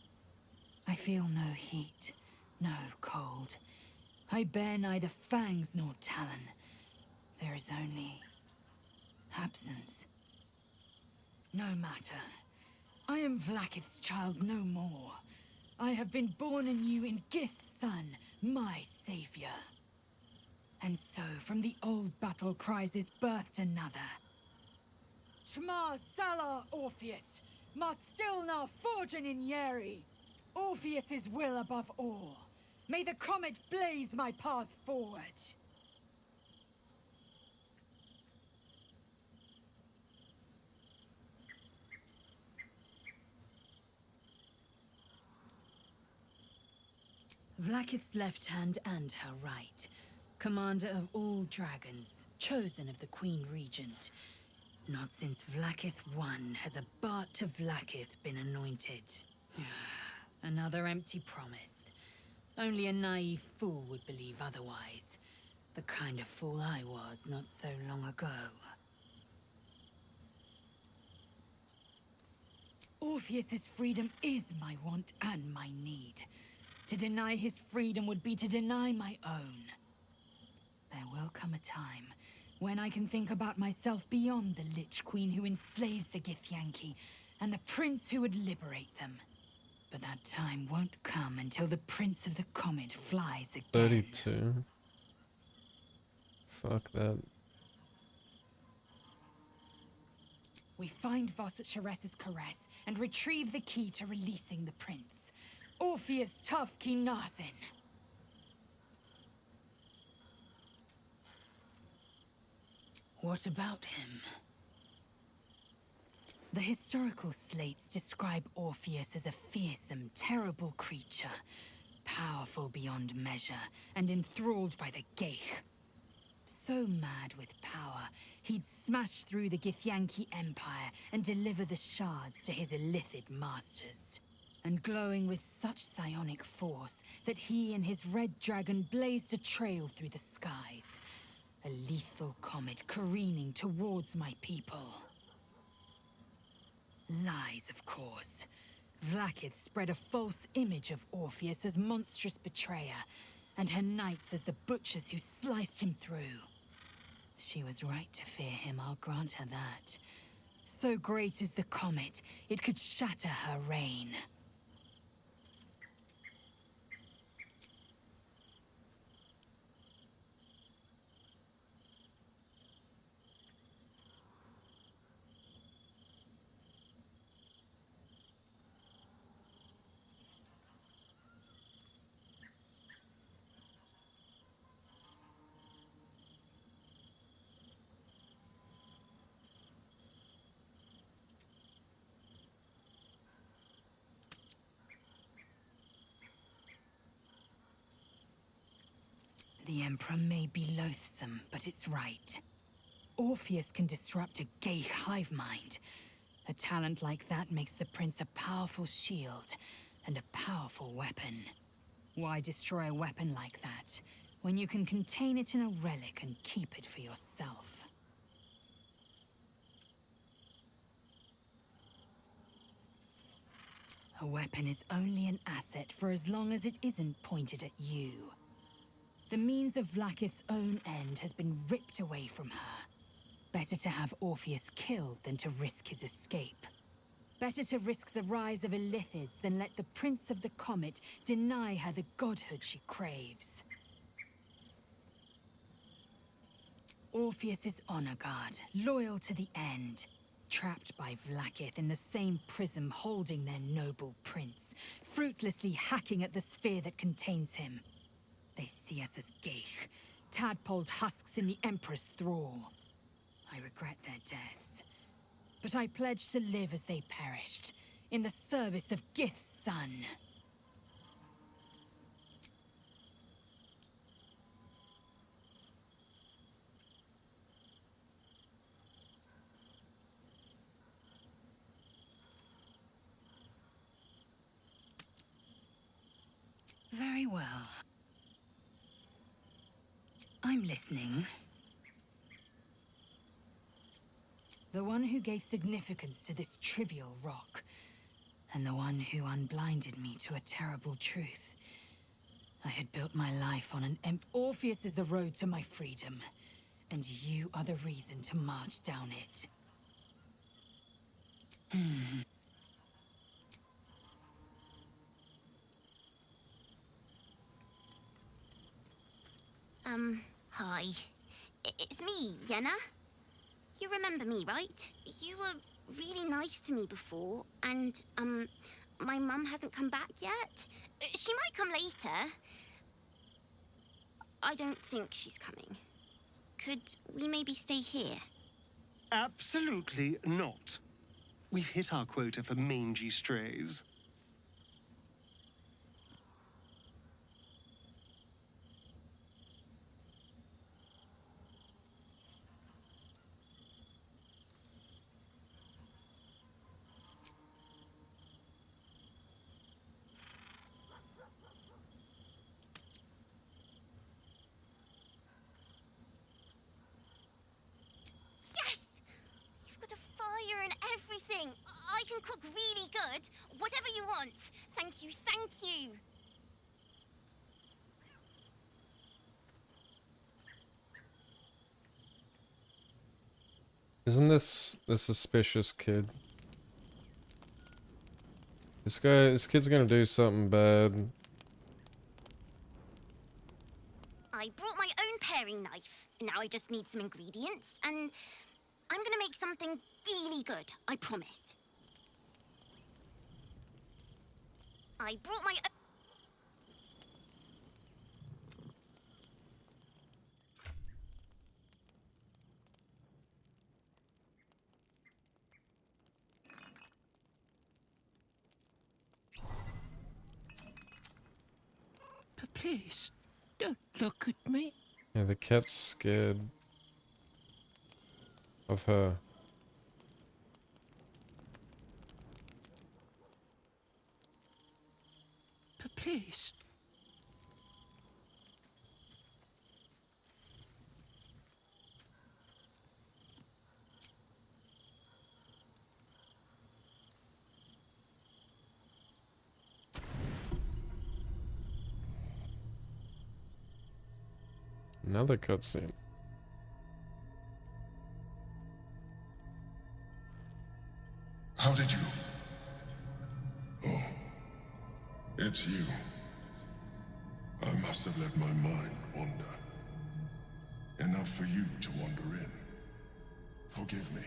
I feel no heat, no cold. I bear neither fangs nor talon. There is only absence. No matter. I am Vlaakith's child no more. I have been born anew in Gith's son, my savior. And so, from the old battle cries is birthed another. Shma Salar Orpheus, Ma Stilna Forgin in Yeri. Orpheus's will above all. May the comet blaze my path forward. Vlaakith's left hand and her right. Commander of all dragons, chosen of the Queen Regent. Not since Vlaakith I has a Bart of Vlaakith been anointed. Another empty promise. Only a naive fool would believe otherwise. The kind of fool I was not so long ago. Orpheus's freedom is my want and my need. To deny his freedom would be to deny my own. There will come a time when I can think about myself beyond the Lich Queen who enslaves the Githyanki and the prince who would liberate them. But that time won't come until the Prince of the Comet flies again. 32. Fuck that. We find Voss at Sharess's caress and retrieve the key to releasing the prince. Orpheus Tough Kinazin. What about him? The historical slates describe Orpheus as a fearsome, terrible creature, powerful beyond measure, and enthralled by the Geich. So mad with power, he'd smash through the Githyanki Empire and deliver the shards to his illithid masters. And glowing with such psionic force that he and his red dragon blazed a trail through the skies. A lethal comet careening towards my people. Lies, of course. Vlaakith spread a false image of Orpheus as monstrous betrayer, and her knights as the butchers who sliced him through. She was right to fear him, I'll grant her that. So great is the comet, it could shatter her reign. The Emperor may be loathsome, but it's right. Orpheus can disrupt a gay hive mind. A talent like that makes the Prince a powerful shield and a powerful weapon. Why destroy a weapon like that, when you can contain it in a relic and keep it for yourself? A weapon is only an asset for as long as it isn't pointed at you. The means of Vlaakith's own end has been ripped away from her. Better to have Orpheus killed than to risk his escape. Better to risk the rise of illithids than let the Prince of the Comet deny her the godhood she craves. Orpheus's honor guard, loyal to the end. Trapped by Vlaakith in the same prism holding their noble prince, fruitlessly hacking at the sphere that contains him. They see us as Geich, tadpoled husks in the Emperor's thrall. I regret their deaths, but I pledge to live as they perished, in the service of Gith's son. Very well. I'm listening. The one who gave significance to this trivial rock, and the one who unblinded me to a terrible truth. I had built my life on an Orpheus is the road to my freedom, and you are the reason to march down it. Hi. It's me, Yenna. You remember me, right? You were really nice to me before, and, my mum hasn't come back yet. She might come later. I don't think she's coming. Could we maybe stay here? Absolutely not. We've hit our quota for mangy strays. And everything. I can cook really good. Whatever you want. Thank you, thank you. Isn't this the suspicious kid? This kid's gonna do something bad. I brought my own paring knife. Now I just need some ingredients, and I'm gonna make something really good, I promise. I brought my own... Please, don't look at me. Yeah, the cat's scared of her. Please. Another cutscene. How did you? Oh, it's you. I must have let my mind wander. Enough for you to wander in. Forgive me.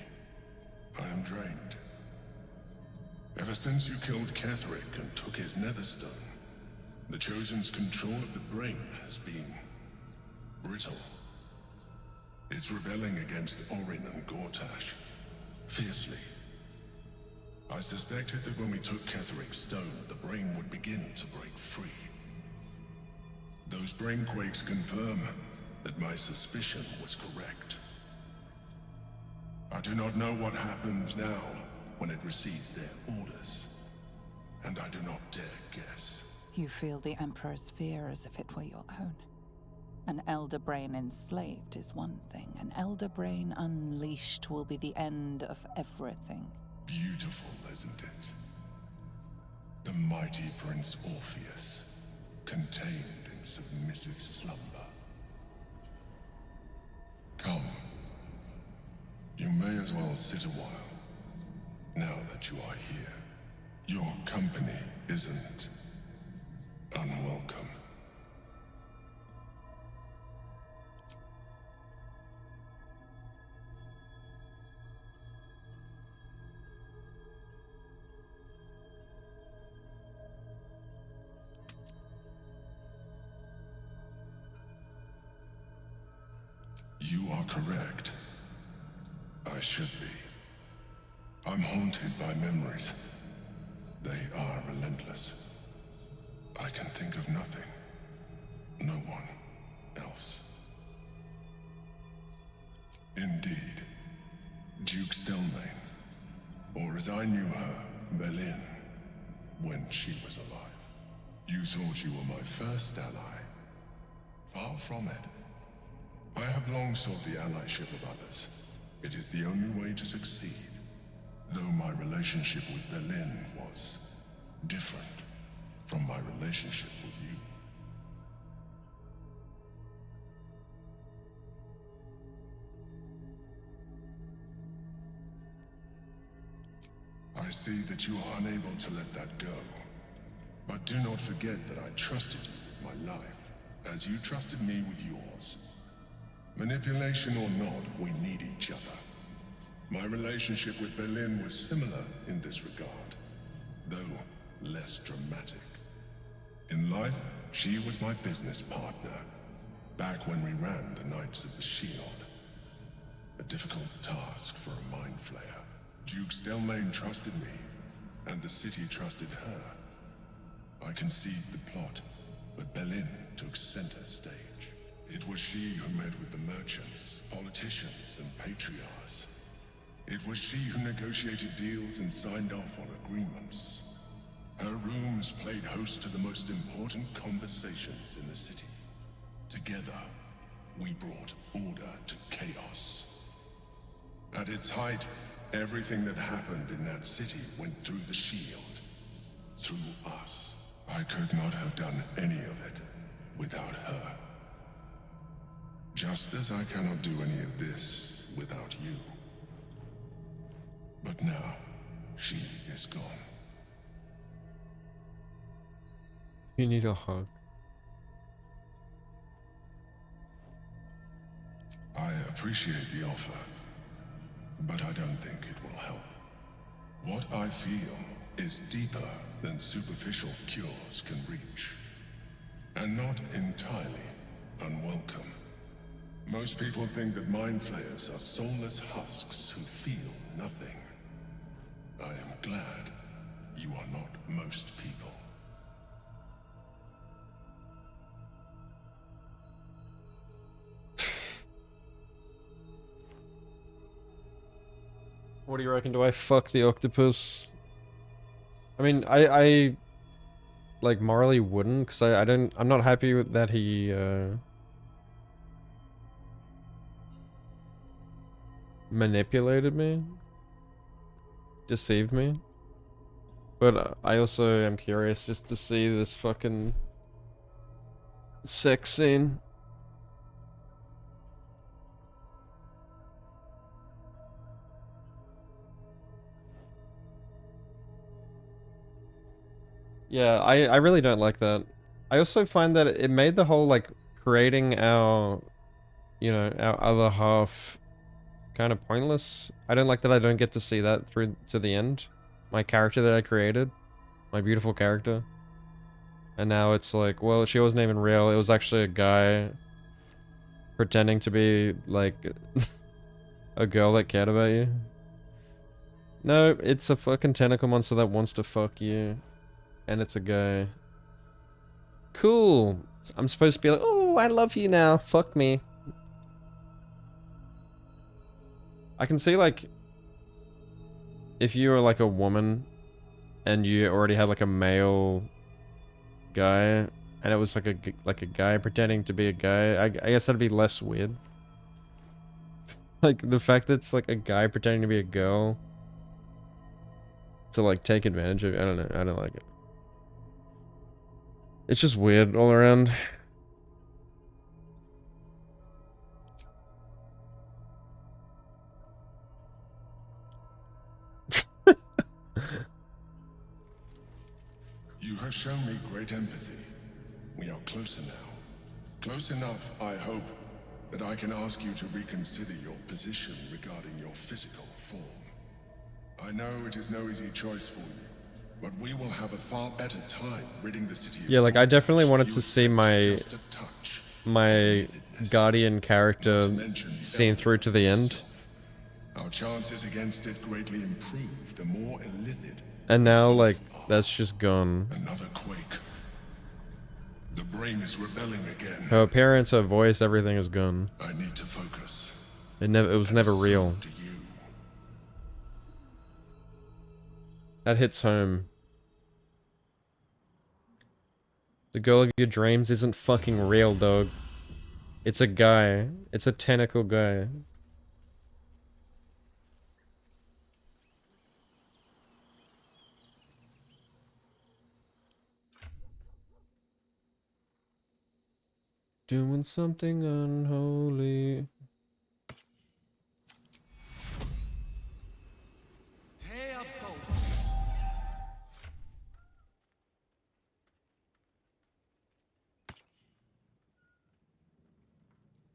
I am drained. Ever since you killed Ketheric and took his netherstone, the Chosen's control of the brain has been brittle. It's rebelling against Orin and Gortash, fiercely. I suspected that when we took Ketheric's stone, the brain would begin to break free. Those brain quakes confirm that my suspicion was correct. I do not know what happens now when it receives their orders, and I do not dare guess. You feel the Emperor's fear as if it were your own. An elder brain enslaved is one thing. An elder brain unleashed will be the end of everything. Beautiful, isn't it? The mighty Prince Orpheus, contained in submissive slumber. Come. You may as well sit a while, now that you are here. Your company isn't unwelcome. You are correct. I should be. I'm haunted by memories. They are relentless. I can think of nothing. No one else. Indeed. Duke Stelmane. Or as I knew her, Berlin, when she was alive. You thought you were my first ally. Far from it. I have long sought the allyship of others. It is the only way to succeed. Though my relationship with Berlin was different from my relationship with you. I see that you are unable to let that go. But do not forget that I trusted you with my life, as you trusted me with yours. Manipulation or not, we need each other. My relationship with Berlin was similar in this regard, though less dramatic. In life, she was my business partner, back when we ran the Knights of the Shield. A difficult task for a mind flayer. Duke Stelmane trusted me, and the city trusted her. I conceived the plot, but Berlin took center stage. It was she who met with the merchants, politicians, and patriarchs. It was she who negotiated deals and signed off on agreements. Her rooms played host to the most important conversations in the city. Together, we brought order to chaos. At its height, everything that happened in that city went through the shield. Through us. I could not have done any of it without her. Just as I cannot do any of this without you. But now, she is gone. You need a hug. I appreciate the offer, but I don't think it will help. What I feel is deeper than superficial cures can reach, and not entirely unwelcome. Most people think that mind flayers are soulless husks who feel nothing. I am glad you are not most people. What do you reckon? Do I fuck the octopus? I mean, I like morally wouldn't, because I'm not happy with that he manipulated me, deceived me. But I also am curious just to see this fucking sex scene. Yeah, I really don't like that. I also find that it made the whole, like, creating our, you know, our other half kind of pointless. I don't like that I don't get to see that through to the end. My character that I created. My beautiful character. And now it's like, well, she wasn't even real. It was actually a guy pretending to be, like, a girl that cared about you. No, it's a fucking tentacle monster that wants to fuck you. And it's a guy. Cool. I'm supposed to be like, oh, I love you now. Fuck me. I can see, like, if you were like a woman and you already had like a male guy and it was like a guy pretending to be a guy, I guess that'd be less weird. Like the fact that it's like a guy pretending to be a girl to like take advantage of, I don't know, I don't like it. It's just weird all around. You have shown me great empathy. We are closer now. Close enough, I hope, that I can ask you to reconsider your position regarding your physical form. I know it is no easy choice for you, but we will have a far better time ridding the city of Yeah, like I definitely wanted you to see accept my just a touch my of Guardian character seen through to the end. Our chances against it greatly improve the more illithid. And now, like, that's just gone. Another quake. The brain is rebelling again. Her appearance, her voice, everything is gone. I need to focus. It was never real. That hits home. The girl of your dreams isn't fucking real, dog. It's a guy. It's a tentacle guy. Doing something unholy.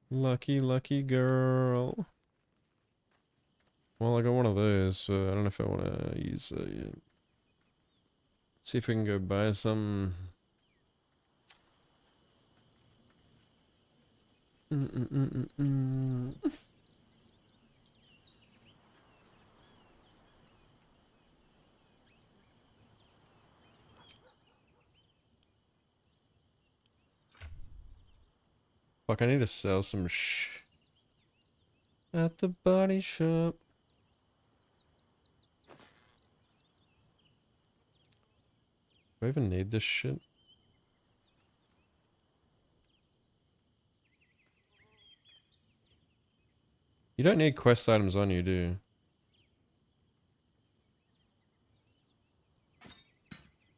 Lucky, lucky girl. Well, I got one of those, but I don't know if I want to use it yet. See if we can go buy some. Fuck, I need to sell some at the body shop. Do I even need this shit? You don't need quest items on you, do you?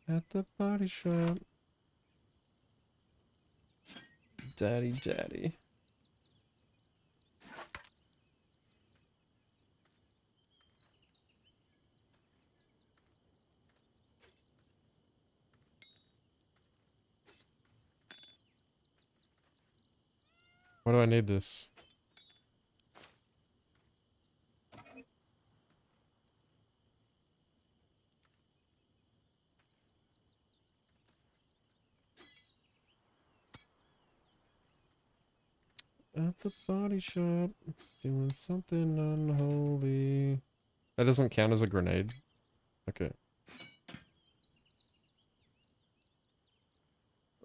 At the body shop. Daddy, daddy. Why do I need this? At the body shop, doing something unholy. That doesn't count as a grenade. Okay.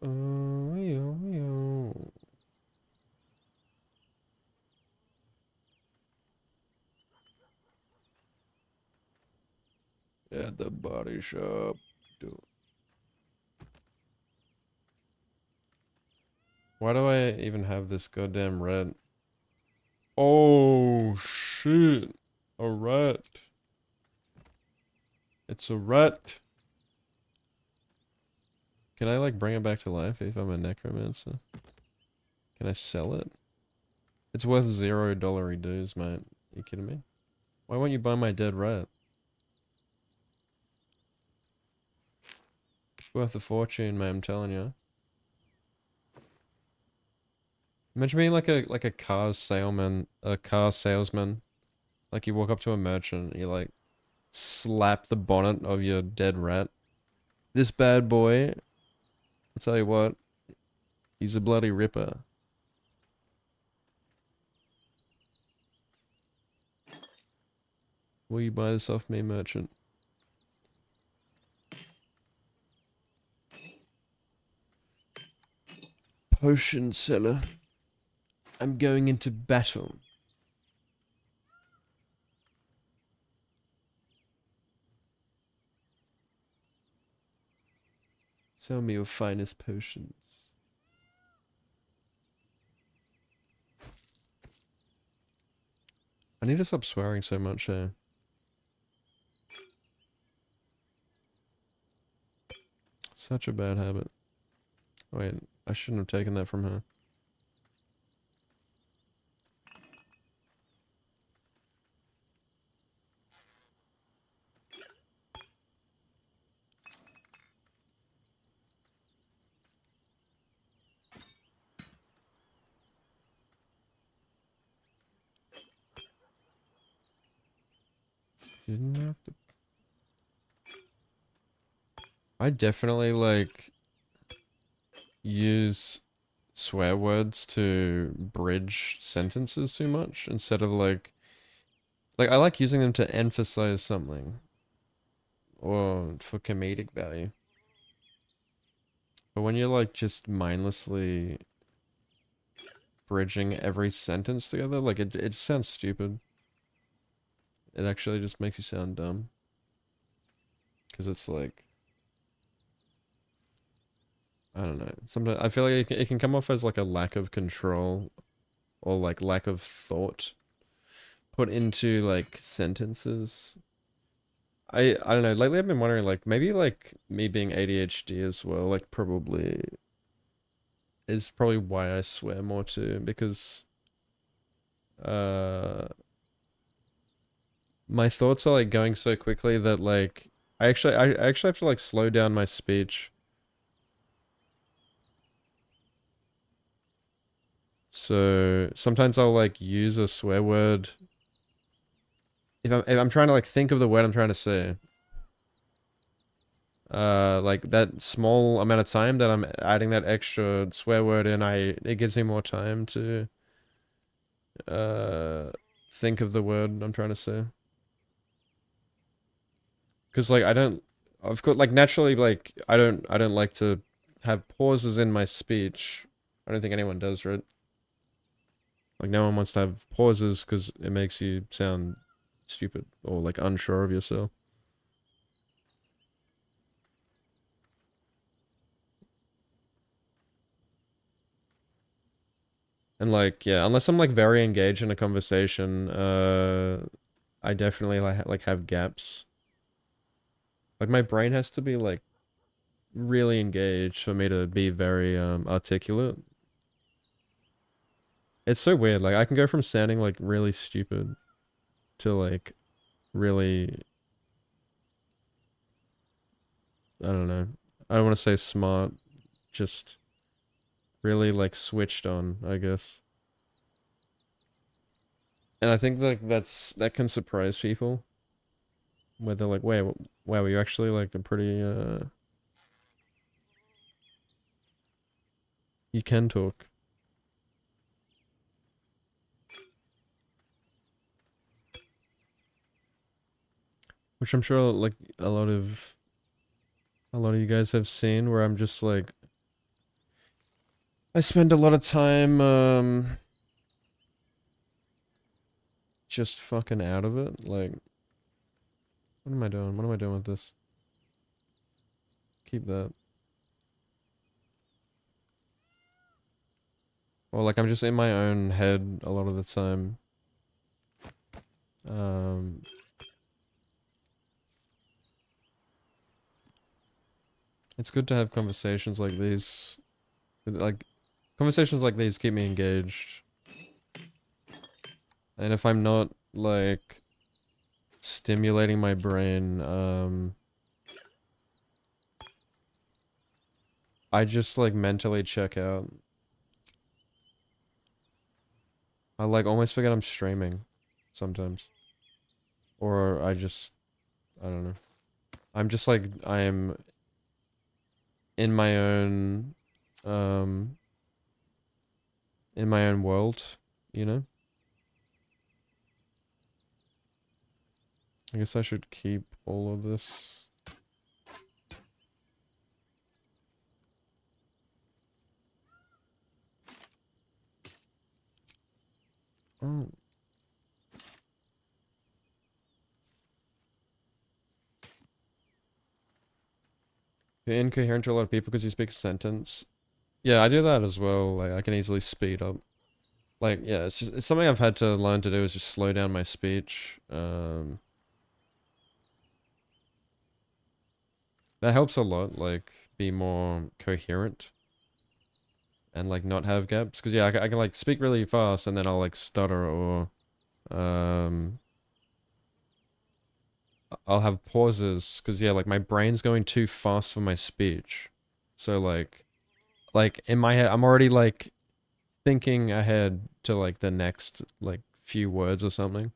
Yo. At the body shop. Why do I even have this goddamn rat? Oh shit. A rat. It's a rat. Can I like bring it back to life if I'm a necromancer? Can I sell it? It's worth $0 dues, mate. Are you kidding me? Why won't you buy my dead rat? It's worth a fortune, mate, I'm telling you. Imagine being like a car salesman, Like you walk up to a merchant, you like slap the bonnet of your dead rat. This bad boy, I'll tell you what, he's a bloody ripper. Will you buy this off me, merchant? Potion seller. I'm going into battle. Sell me your finest potions. I need to stop swearing so much, eh? Such a bad habit. Wait, I shouldn't have taken that from her. Didn't have to. I definitely like use swear words to bridge sentences too much instead of like I like using them to emphasize something or for comedic value. But when you're like just mindlessly bridging every sentence together, like it sounds stupid. It actually just makes you sound dumb. Because it's like, I don't know. Sometimes I feel like it can come off as like a lack of control or like lack of thought put into like sentences. I don't know. Lately I've been wondering like maybe like me being ADHD as well, like probably is probably why I swear more too, because my thoughts are like going so quickly that like I actually have to like slow down my speech. So sometimes I'll like use a swear word if I'm trying to like think of the word I'm trying to say. Like that small amount of time that I'm adding that extra swear word in, it gives me more time to think of the word I'm trying to say. Cause like of course, like naturally, like I don't like to have pauses in my speech. I don't think anyone does, right? Like no one wants to have pauses because it makes you sound stupid or like unsure of yourself. And like, yeah, unless I'm like very engaged in a conversation, I definitely like have gaps. Like my brain has to be like really engaged for me to be very articulate. It's so weird. Like I can go from sounding like really stupid to like really, I don't know. I don't want to say smart, just really like switched on, I guess. And I think like that can surprise people. Where they're like, wait, wow, you actually like a pretty you can talk. Which I'm sure like a lot of you guys have seen, where I'm just like I spend a lot of time just fucking out of it. Like what am I doing? What am I doing with this? Keep that. Or like I'm just in my own head a lot of the time. It's good to have conversations like these. Like conversations like these keep me engaged. And if I'm not like stimulating my brain, I just like mentally check out. I like almost forget I'm streaming sometimes. Or I don't know. I'm just like, I'm in my own, world, you know? I guess I should keep all of this. Oh. You're incoherent to a lot of people because you speak a sentence. Yeah, I do that as well. Like, I can easily speed up. Like, yeah, it's something I've had to learn to do, is just slow down my speech. That helps a lot, like, be more coherent. And, like, not have gaps. Because, yeah, I can, like, speak really fast and then I'll, like, stutter or, I'll have pauses. Because, yeah, like, my brain's going too fast for my speech. So, like, in my head, I'm already, like, thinking ahead to, like, the next, like, few words or something.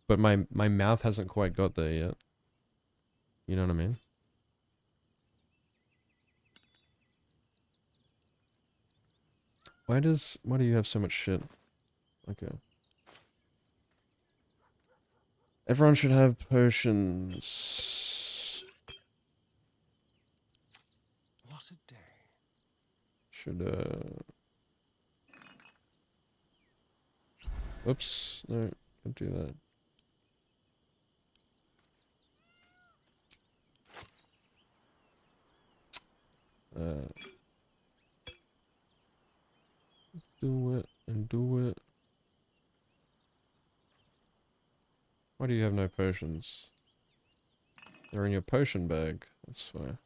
But my mouth hasn't quite got there yet. You know what I mean? Why do you have so much shit? Okay. Everyone should have potions. What a day. Should Oops, no, don't do that. Do it and do it. Why do you have no potions? They're in your potion bag. That's why.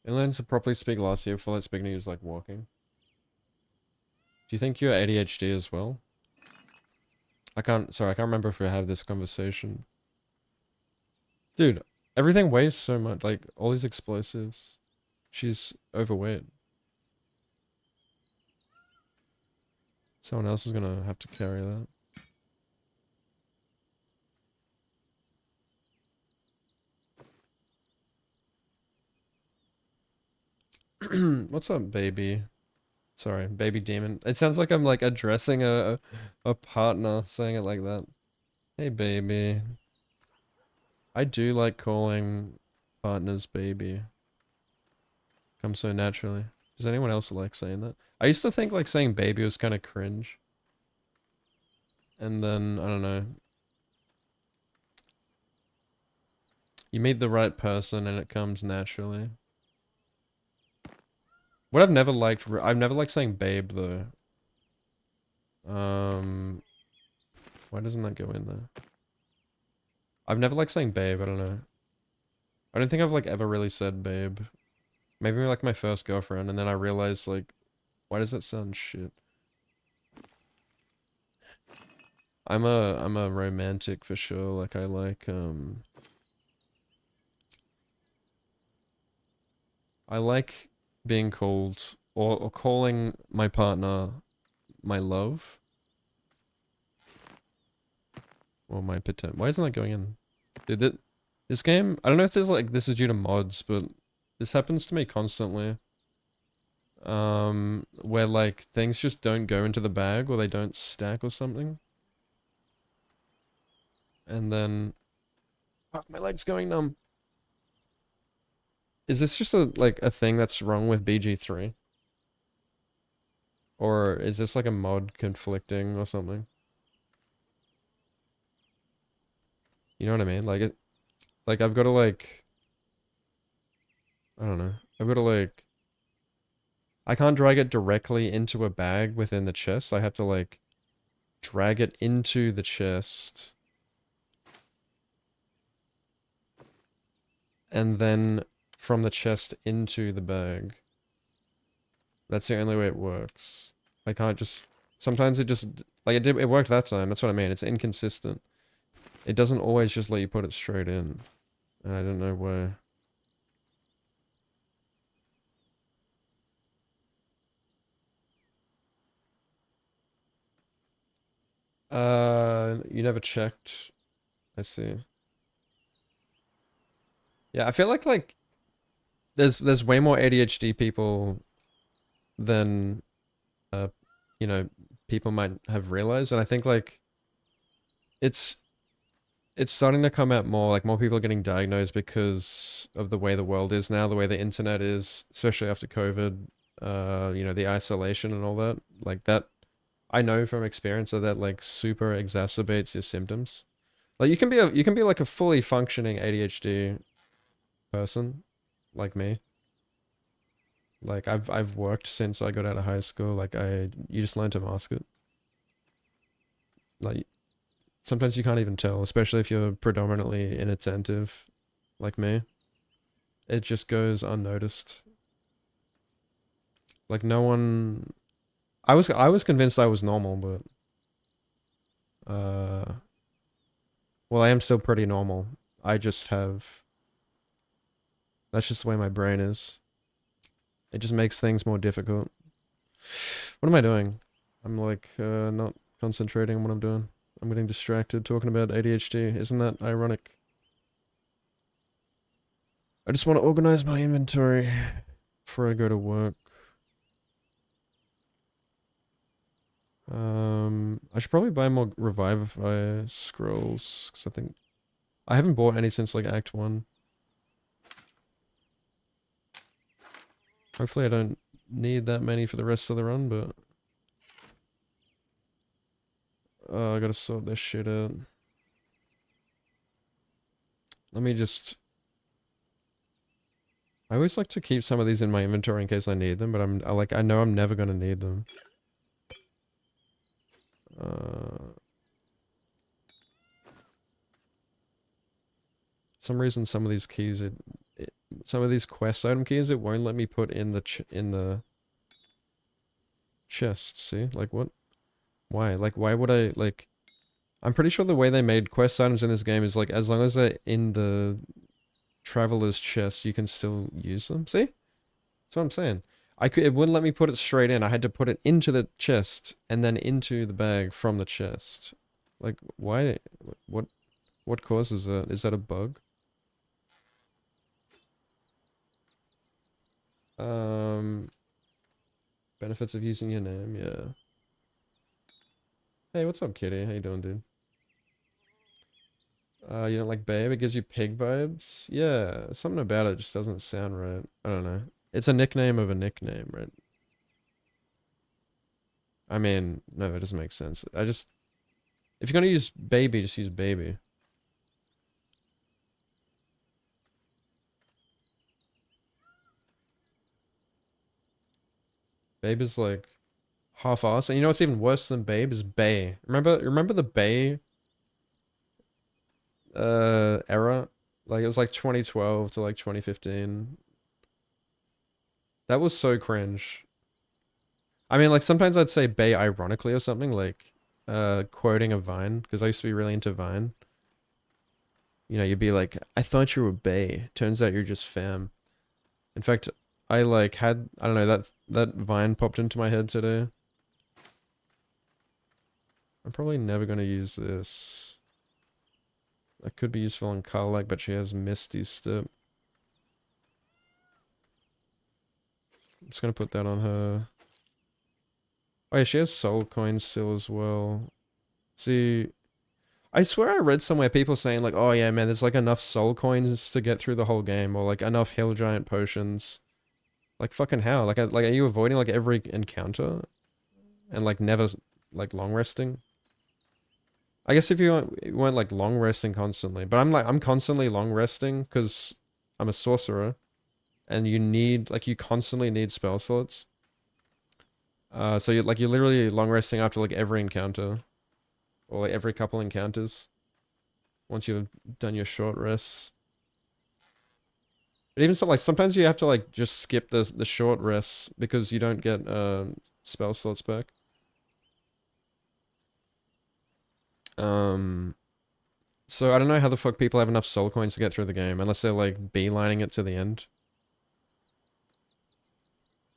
I learned to properly speak last year before that speaking to you was like walking. Do you think you're ADHD as well? I can't remember if we had this conversation. Dude, everything weighs so much, like all these explosives. She's overweight. Someone else is gonna have to carry that. What's up, baby? Sorry, baby demon. It sounds like I'm like addressing a partner, saying it like that. Hey, baby. I do like calling partners baby. Comes so naturally. Does anyone else like saying that? I used to think like saying baby was kind of cringe. And then, I don't know. You meet the right person and it comes naturally. What I've never liked saying babe though. Why doesn't that go in there? I've never liked saying babe, I don't know. I don't think I've like ever really said babe. Maybe like my first girlfriend, and then I realized like, why does that sound shit? I'm a romantic for sure. Like I like being called or calling my partner my love. Or my pretend. Why isn't that going in? Dude, this game, I don't know if there's like, this is due to mods, but this happens to me constantly. Where like things just don't go into the bag or they don't stack or something. And then, fuck, my leg's going numb. Is this just like a thing that's wrong with BG3? Or is this like a mod conflicting or something? You know what I mean? Like I've got to like, I don't know. I've got to like, I can't drag it directly into a bag within the chest. I have to like drag it into the chest. And then from the chest into the bag. That's the only way it works. I can't just... Sometimes it just... Like, it worked that time. That's what I mean. It's inconsistent. It doesn't always just let you put it straight in. And I don't know why. You never checked. I see. Yeah, I feel like there's way more ADHD people than you know, people might have realized, and I think like it's starting to come out more, like more people are getting diagnosed because of the way the world is now, the way the internet is, especially after COVID, you know, the isolation and all that. Like that, I know from experience that like super exacerbates your symptoms. Like you can be like a fully functioning ADHD person, like me. Like I've worked since I got out of high school. Like you just learn to mask it. Like sometimes you can't even tell, especially if you're predominantly inattentive, like me. It just goes unnoticed. Like no one... I was convinced I was normal, but... Well, I am still pretty normal. I just have... That's just the way my brain is. It just makes things more difficult. What am I doing? I'm like, not concentrating on what I'm doing. I'm getting distracted talking about ADHD. Isn't that ironic? I just want to organize my inventory before I go to work. I should probably buy more Revivify scrolls, because I think I haven't bought any since like Act 1. Hopefully I don't need that many for the rest of the run, but I gotta sort this shit out. Let me just... I always like to keep some of these in my inventory in case I need them, but I know I'm never gonna need them. Some reason some of these keys, some of these quest item keys, it won't let me put in the chest. See, like what? Why? Like why would I like? I'm pretty sure the way they made quest items in this game is like as long as they're in the traveler's chest, you can still use them. See? That's what I'm saying. It wouldn't let me put it straight in. I had to put it into the chest and then into the bag from the chest. Like why? What causes that? Is that a bug? Benefits of using your name, yeah. Hey, what's up, kitty? How you doing, dude? You don't like babe? It gives you pig vibes? Yeah, something about it just doesn't sound right. I don't know. It's a nickname of a nickname, right? I mean, no, it doesn't make sense. If you're gonna use baby, just use baby. Babe is like half-assed. And you know what's even worse than babe is bay. Remember the bay era? Like it was like 2012 to like 2015. That was so cringe. I mean, like sometimes I'd say bay ironically or something, like quoting a Vine, because I used to be really into Vine. You know, you'd be like, I thought you were bay. Turns out you're just fam. In fact, I like had, I don't know, that Vine popped into my head today. I'm probably never going to use this. That could be useful on Karlak, but she has Misty Step. I'm just going to put that on her. Oh yeah, she has soul coins still as well. See, I swear I read somewhere people saying like, oh yeah, man, there's like enough soul coins to get through the whole game, or like enough hill giant potions. Like fucking how? Like, are you avoiding like every encounter, and like never like long resting? I guess if you weren't like long resting constantly, but I'm constantly long resting because I'm a sorcerer, and you constantly need spell slots. So you're literally long resting after like every encounter, or like every couple encounters. Once you've done your short rests. But even so, like sometimes you have to like just skip the short rests because you don't get spell slots back. So I don't know how the fuck people have enough soul coins to get through the game unless they're like beelining it to the end.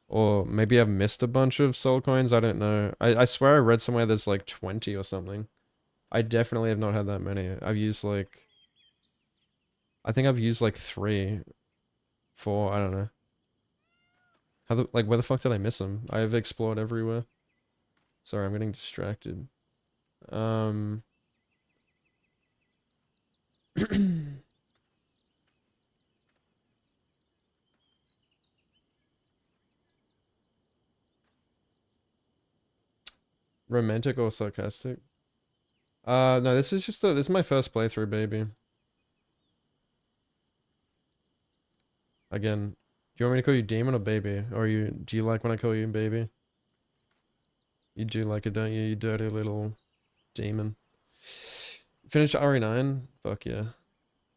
Or maybe I've missed a bunch of soul coins, I don't know. I swear I read somewhere there's like 20 or something. I definitely have not had that many. I think I've used like 3, 4, I don't know. Where the fuck did I miss them? I have explored everywhere. Sorry, I'm getting distracted. Romantic or sarcastic? No, this is my first playthrough, baby. Again, do you want me to call you demon or baby? Or do you like when I call you baby? You do like it, don't you? You dirty little demon. Finish RE9? Fuck yeah.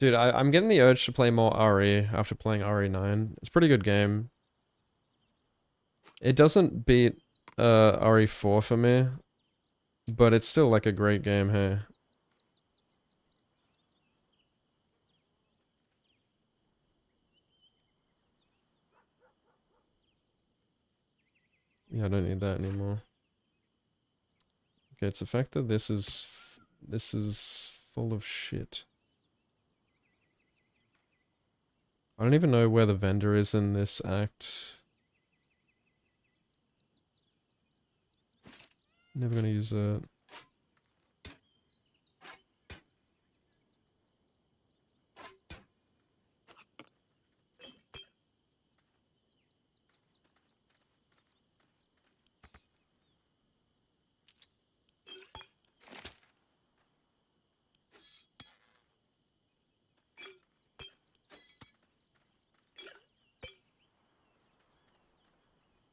Dude, I'm getting the urge to play more RE after playing RE9. It's a pretty good game. It doesn't beat RE4 for me, but it's still like a great game, hey. Yeah, I don't need that anymore. Okay, it's the fact that this is This is full of shit. I don't even know where the vendor is in this act. Never gonna use it.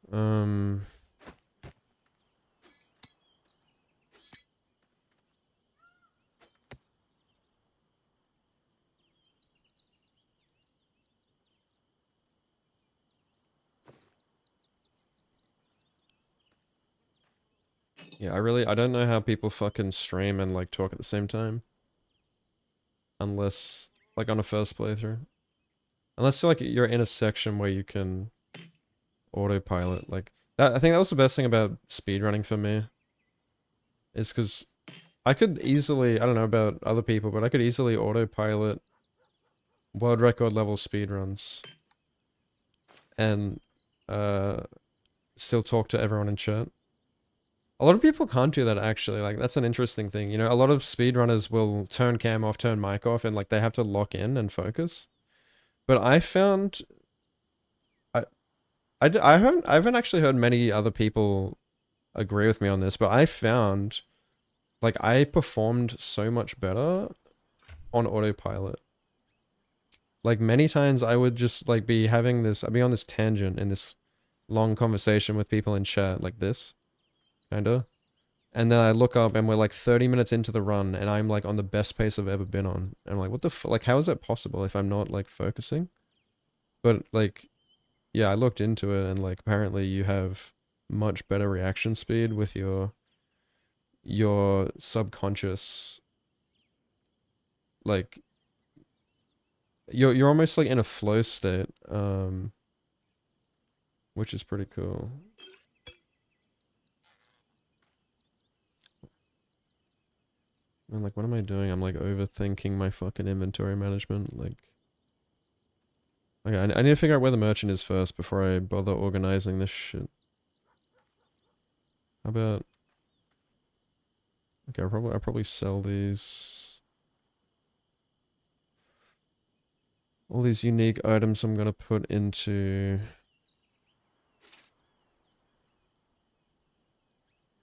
Um... Yeah, I don't know how people fucking stream and like talk at the same time. Unless, like on a first playthrough. Unless like you're in a section where you can autopilot, like that. I think that was the best thing about speedrunning for me. Is because I could easily, I don't know about other people, but I could easily autopilot world record level speedruns. And still talk to everyone in chat. A lot of people can't do that actually, like that's an interesting thing. You know, a lot of speedrunners will turn cam off, turn mic off, and like they have to lock in and focus. But I found... I haven't actually heard many other people agree with me on this, but I found like I performed so much better on autopilot. Like many times I would just like be having this, I'd be on this tangent in this long conversation with people in chat like this, kinda. And then I look up and we're like 30 minutes into the run and I'm like on the best pace I've ever been on. And I'm like, what the like, how is that possible if I'm not like focusing? But like, yeah, I looked into it and like apparently you have much better reaction speed with your subconscious. Like you're almost like in a flow state, which is pretty cool. And like, what am I doing? I'm like overthinking my fucking inventory management. Like, okay, I need to figure out where the merchant is first before I bother organizing this shit. How about... Okay, I'll probably sell these. All these unique items I'm gonna put into...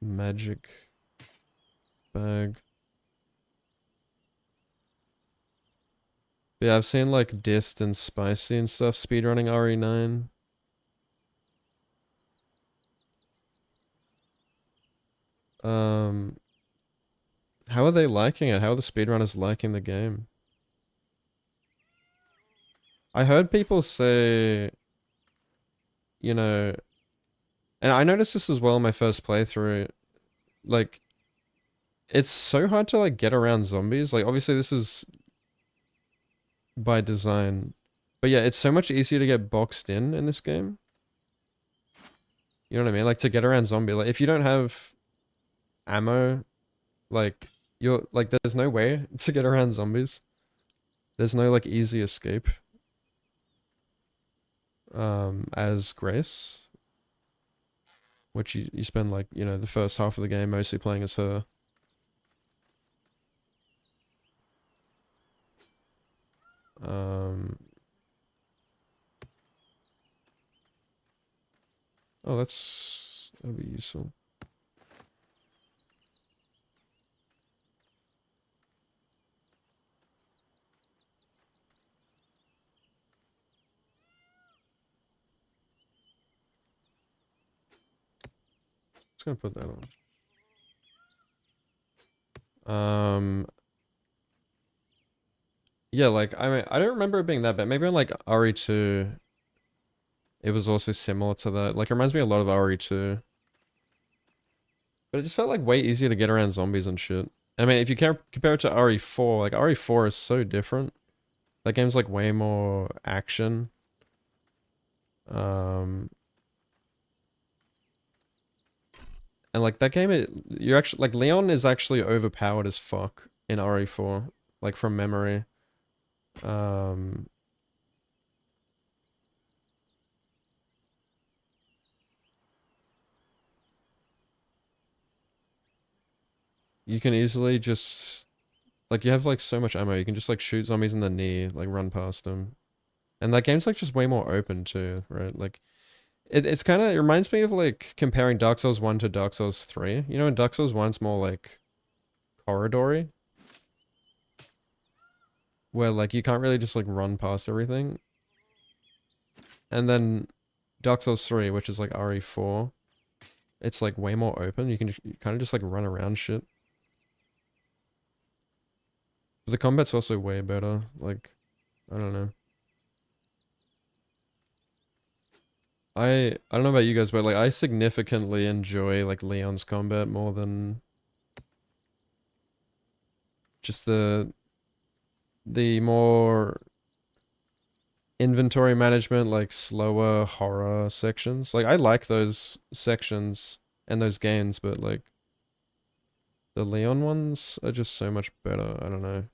magic bag. Yeah, I've seen like Dist and Spicy and stuff speedrunning RE9. How are they liking it? How are the speedrunners liking the game? I heard people say, you know, and I noticed this as well in my first playthrough, like, it's so hard to like get around zombies. Like, obviously this is by design, but yeah, it's so much easier to get boxed in this game. You know what I mean? Like, to get around zombie, like, if you don't have ammo, like, you're, like, there's no way to get around zombies. There's no, like, easy escape. As Grace. Which you spend, like, you know, the first half of the game mostly playing as her. Oh, that'll be useful. Just gonna put that on. Yeah, like, I mean, I don't remember it being that bad. Maybe on, like, RE2, it was also similar to that. Like, it reminds me a lot of RE2. But it just felt, like, way easier to get around zombies and shit. I mean, if you compare it to RE4, like, RE4 is so different. That game's, like, way more action. And like that game, you actually like Leon is actually overpowered as fuck in RE4, like from memory. You can easily just like you have like so much ammo. You can just like shoot zombies in the knee, like run past them. And that game's like just way more open too, right? Like it's kind of, it reminds me of like comparing Dark Souls 1 to Dark Souls 3. You know, in Dark Souls 1 it's more like corridory, where like you can't really just like run past everything. And then Dark Souls 3, which is like RE4, it's like way more open. You can kind of just like run around shit. But the combat's also way better. Like, I don't know. I don't know about you guys, but like I significantly enjoy like Leon's combat more than just the more inventory management, like slower horror sections. Like I like those sections and those games, but like the Leon ones are just so much better. I don't know.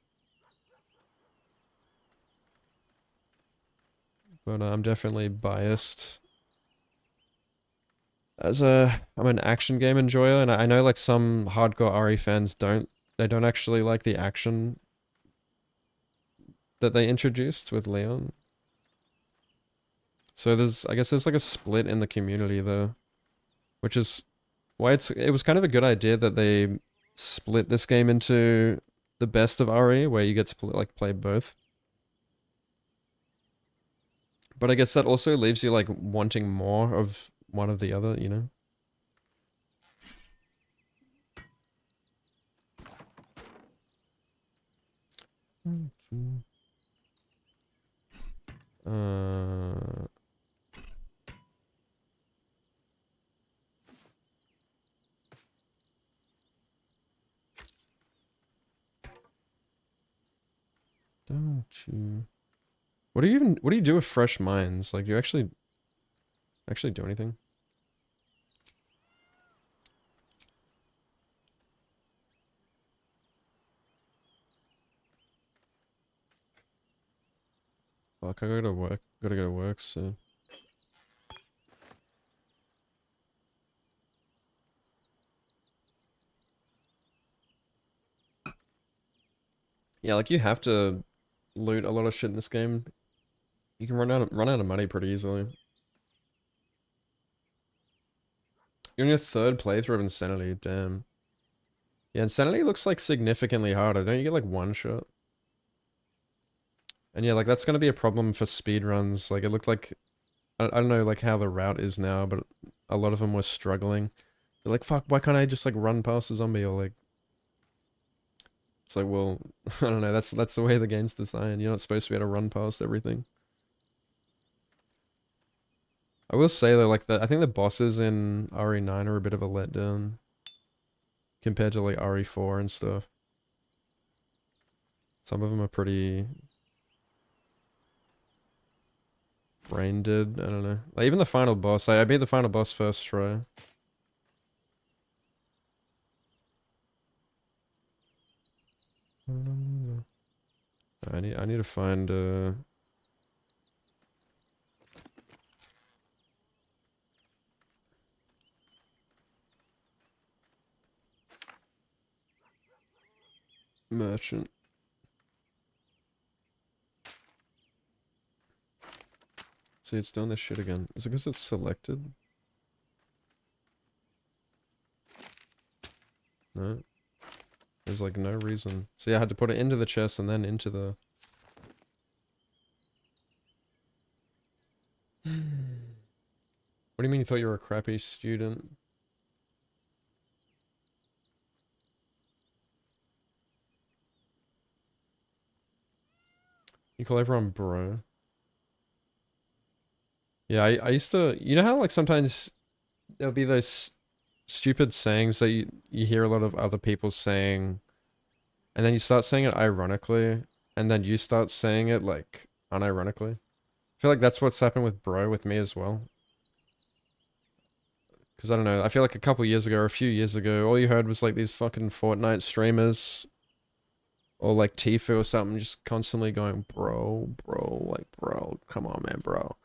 But I'm definitely biased. I'm an action game enjoyer, and I know like some hardcore RE fans don't actually like the action that they introduced with Leon. So I guess there's like a split in the community though, which is why it was kind of a good idea that they split this game into the best of RE, where you get to play both. But I guess that also leaves you like wanting more of one or the other, you know? Don't you? What do you do with fresh mines? Like, do you actually do anything? Fuck, I gotta work. Gotta go to work, so. Yeah, like you have to loot a lot of shit in this game. You can run out of money pretty easily. You're on your third playthrough of Insanity, damn. Yeah, Insanity looks like significantly harder. Don't you get like one shot? And yeah, like that's gonna be a problem for speedruns. Like it looked like, I don't know like how the route is now, but a lot of them were struggling. They're like, fuck, why can't I just like run past a zombie, or like... It's like, well, I don't know, that's the way the game's designed. You're not supposed to be able to run past everything. I will say though, like I think the bosses in RE9 are a bit of a letdown compared to like RE4 and stuff. Some of them are pretty brain dead. I don't know. Like even the final boss, I beat the final boss first try. I need to find merchant. See, it's doing this shit again. Is it because it's selected? No. There's like no reason. See, I had to put it into the chest and then into the... What do you mean you thought you were a crappy student? You call everyone bro. Yeah, I used to... You know how like sometimes there'll be those stupid sayings that you hear a lot of other people saying, and then you start saying it ironically, and then you start saying it like unironically. I feel like that's what's happened with bro with me as well. Because I don't know, I feel like a couple years ago or a few years ago, all you heard was like these fucking Fortnite streamers or like Tifu or something just constantly going, bro, like, bro, come on, man, bro.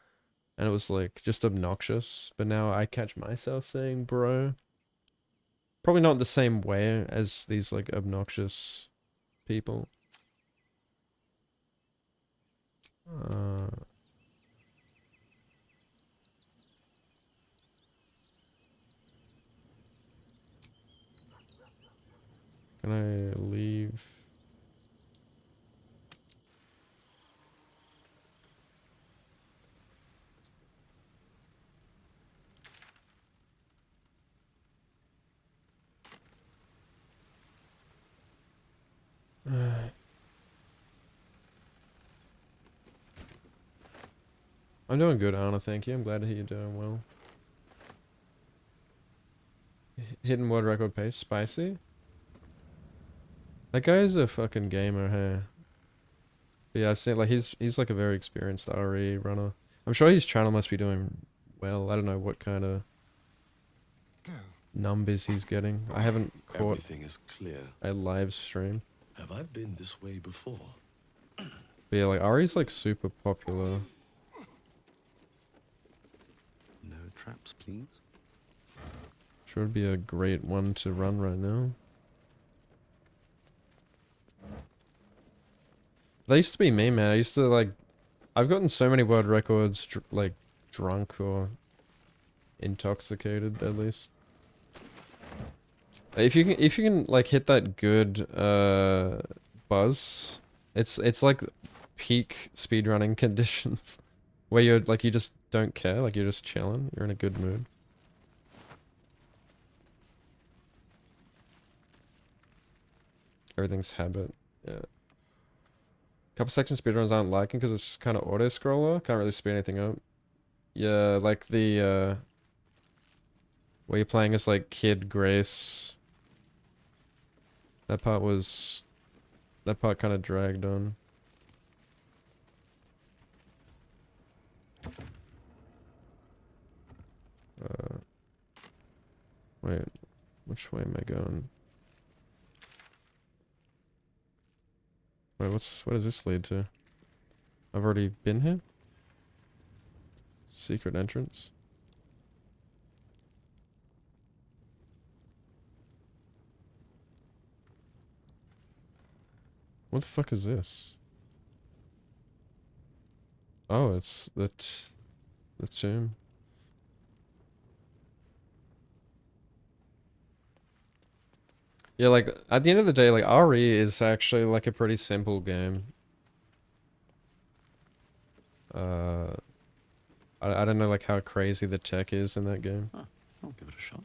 And it was like just obnoxious. But now I catch myself saying, bro. Probably not the same way as these like obnoxious people. Can I leave? I'm doing good, Anna, thank you. I'm glad to hear you're doing well. Hitting world record pace, spicy? That guy's a fucking gamer, hey. But yeah, I've seen like he's like a very experienced RE runner. I'm sure his channel must be doing well. I don't know what kind of numbers he's getting. I haven't caught Everything is clear. a live stream. Have I been this way before? But yeah, like RE's like super popular. No traps, please. Sure would be a great one to run right now. That used to be me, man. I used to like, I've gotten so many world records, like drunk or intoxicated at least. If you can like hit that good buzz, it's like peak speedrunning conditions, where you're like you just don't care, like you're just chilling, you're in a good mood. Everything's habit, yeah. Couple section speedruns aren't liking because it's kind of auto-scroller. Can't really speed anything up. Yeah, like the, where you're playing as like Kid Grace. That part kind of dragged on. Wait, which way am I going? Wait, what does this lead to? I've already been here? Secret entrance? What the fuck is this? Oh, it's the tomb. Yeah, like, at the end of the day, like, RE is actually, like, a pretty simple game. I don't know, like, how crazy the tech is in that game. Huh, I'll give it a shot.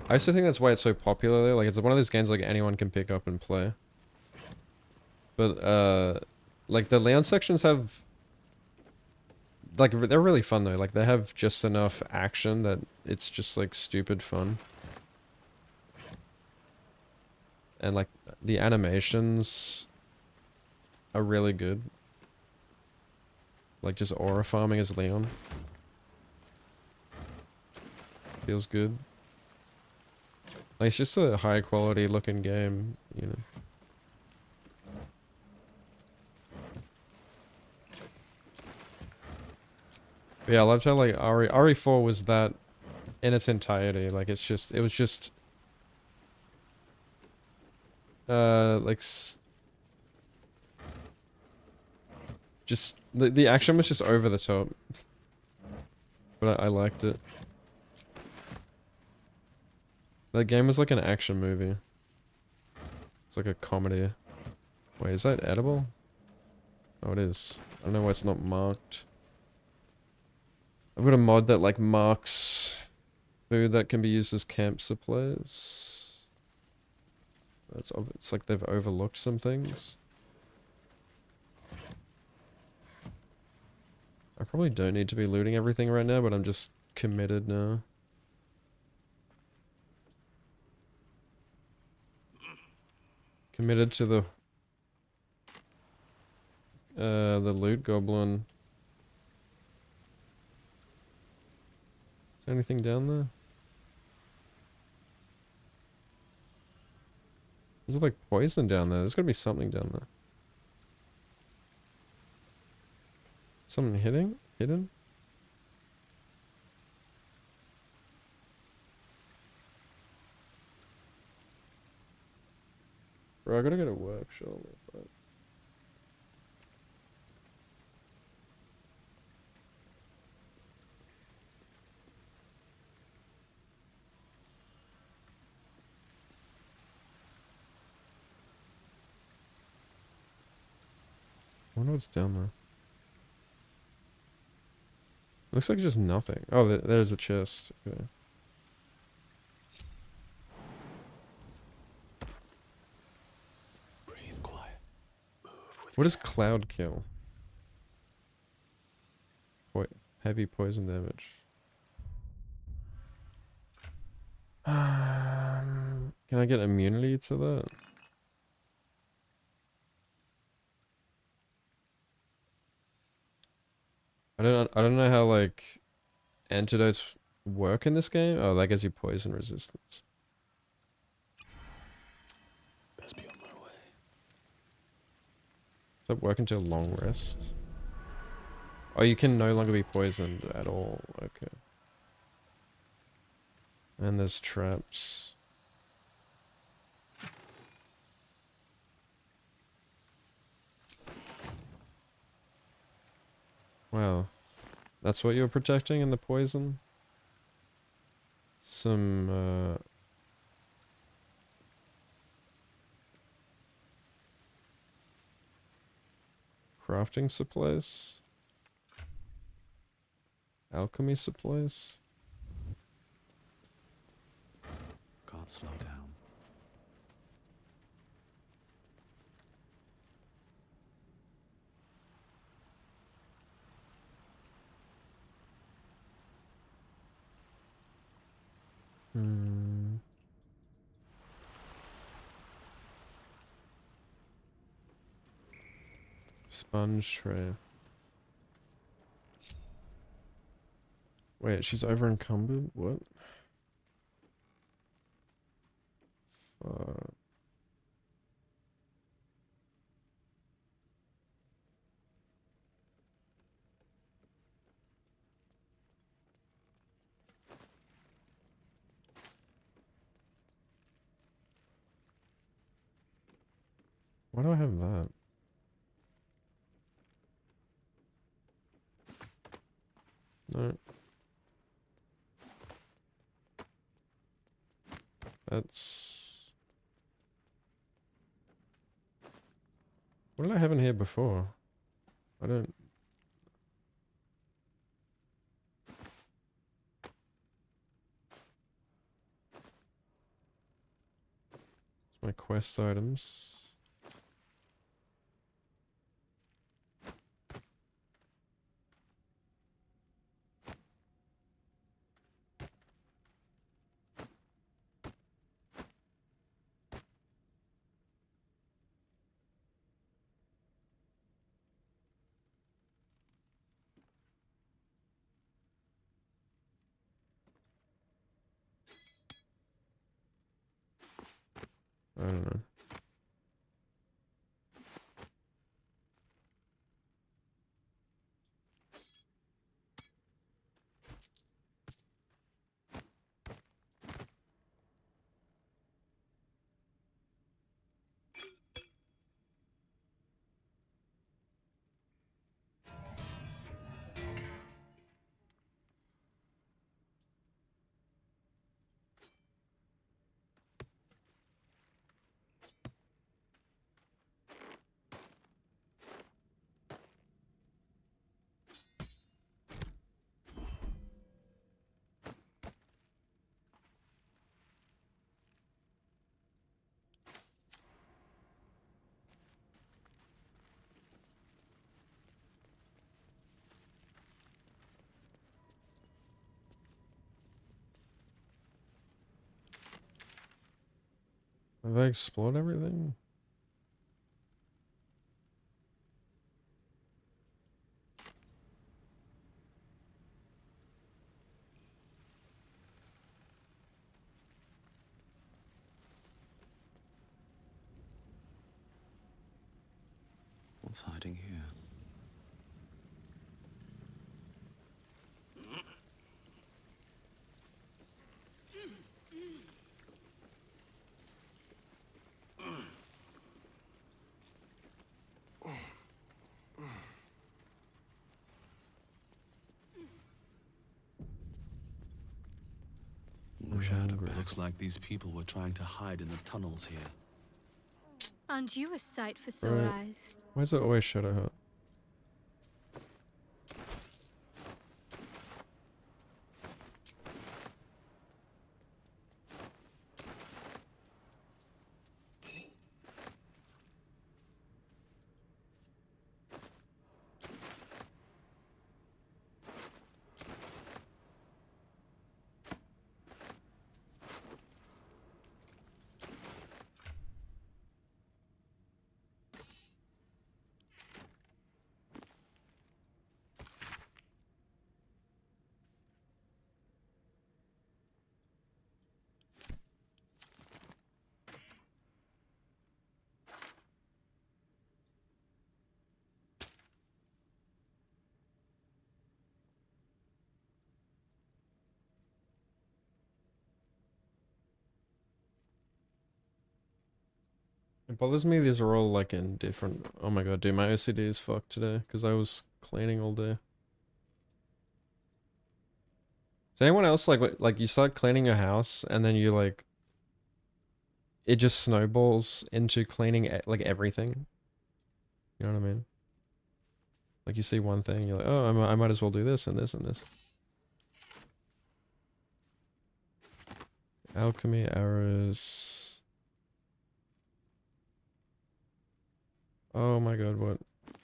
I also think that's why it's so popular, though. Like, it's one of those games, like, anyone can pick up and play. But, like, the Leon sections have... Like, they're really fun, though. Like, they have just enough action that it's just, like, stupid fun. And like the animations are really good. Like just aura farming as Leon. Feels good. Like it's just a high quality looking game, you know. But yeah, I loved how like RE4 was that in its entirety. Like it was just like just the action was just over the top, but I liked it. That game was like an action movie. It's like a comedy. Wait, is that edible? Oh, it is. I don't know why it's not marked. I've got a mod that like marks food that can be used as camp supplies. It's like they've overlooked some things. I probably don't need to be looting everything right now, but I'm just committed now. Committed to the loot goblin. there anything down there? Is it like poison down there? There's gotta be something down there. Something hidden? Hidden? Bro, I gotta go to work, surely. But... I wonder what's down there. Looks like just nothing. Oh, there's a chest. Okay. Breathe quiet. What is cloud kill? Heavy poison damage. Can I get immunity to that? I don't know how like antidotes work in this game. Oh, that gives you poison resistance. Best be on my way. Does that work until long rest? Oh, you can no longer be poisoned at all. Okay. And there's traps. Wow. That's what you were protecting in the poison? Some, crafting supplies? Alchemy supplies? Can't slow down. Hmm. Sponge tray. Wait, she's over encumbered? What? Fuck. Why do I have that? No. That's... What did I have in here before? I don't... It's my quest items. I don't know. Have I explored everything? What's hiding here? Looks like these people were trying to hide in the tunnels here. Aren't you a sight for sore Right. eyes? Why is it always Shadowheart? It bothers me these are all like in different... Oh my god, dude, my OCD is fucked today because I was cleaning all day. Does anyone else like you start cleaning your house and then you like... It just snowballs into cleaning like everything? You know what I mean? Like you see one thing, you're like, oh, I might as well do this and this and this. Alchemy, arrows... Oh my god, what?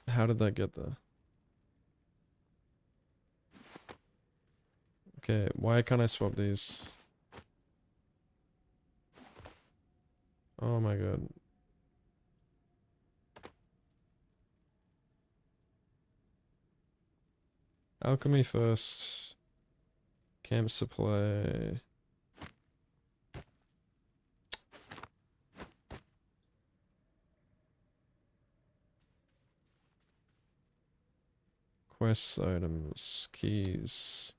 How did that get there? Okay, why can't I swap these? Oh my god. Alchemy first. Camp supply. Quest items, keys,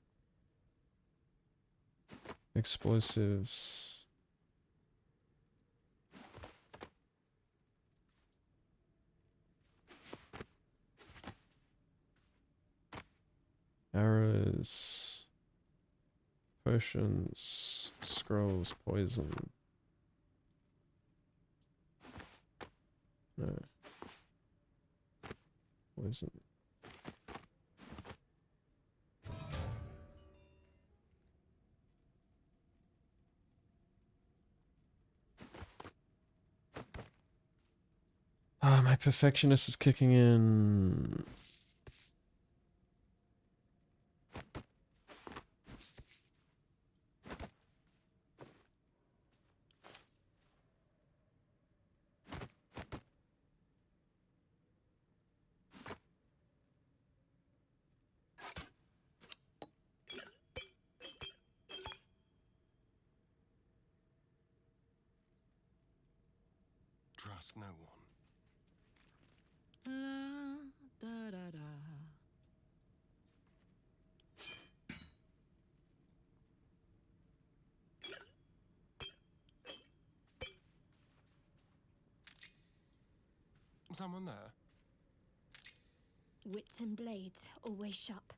explosives. Arrows, potions, scrolls, poison. No. Poison. Ah, my perfectionist is kicking in. Trust no one. Someone there? Wits and blades, always sharp.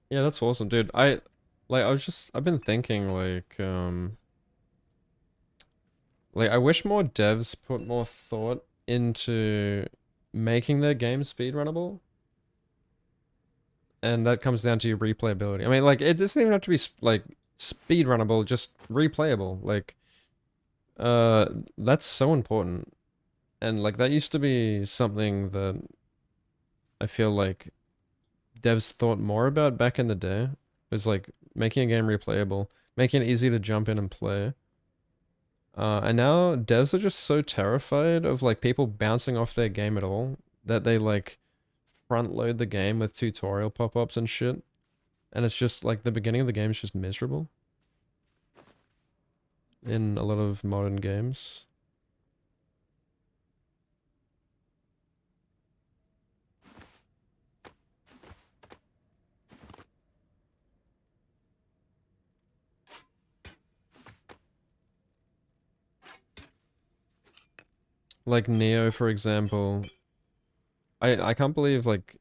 Yeah, that's awesome, dude. I've been thinking like I wish more devs put more thought into making their games speedrunnable. And that comes down to your replayability. I mean, like, it doesn't even have to be like speedrunnable, just replayable. Like, that's so important. And like that used to be something that I feel like devs thought more about back in the day. It was like making a game replayable, making it easy to jump in and play. And now devs are just so terrified of like people bouncing off their game at all that they like front load the game with tutorial pop-ups and shit. And it's just like the beginning of the game is just miserable. In a lot of modern games. Like Neo, for example. I can't believe like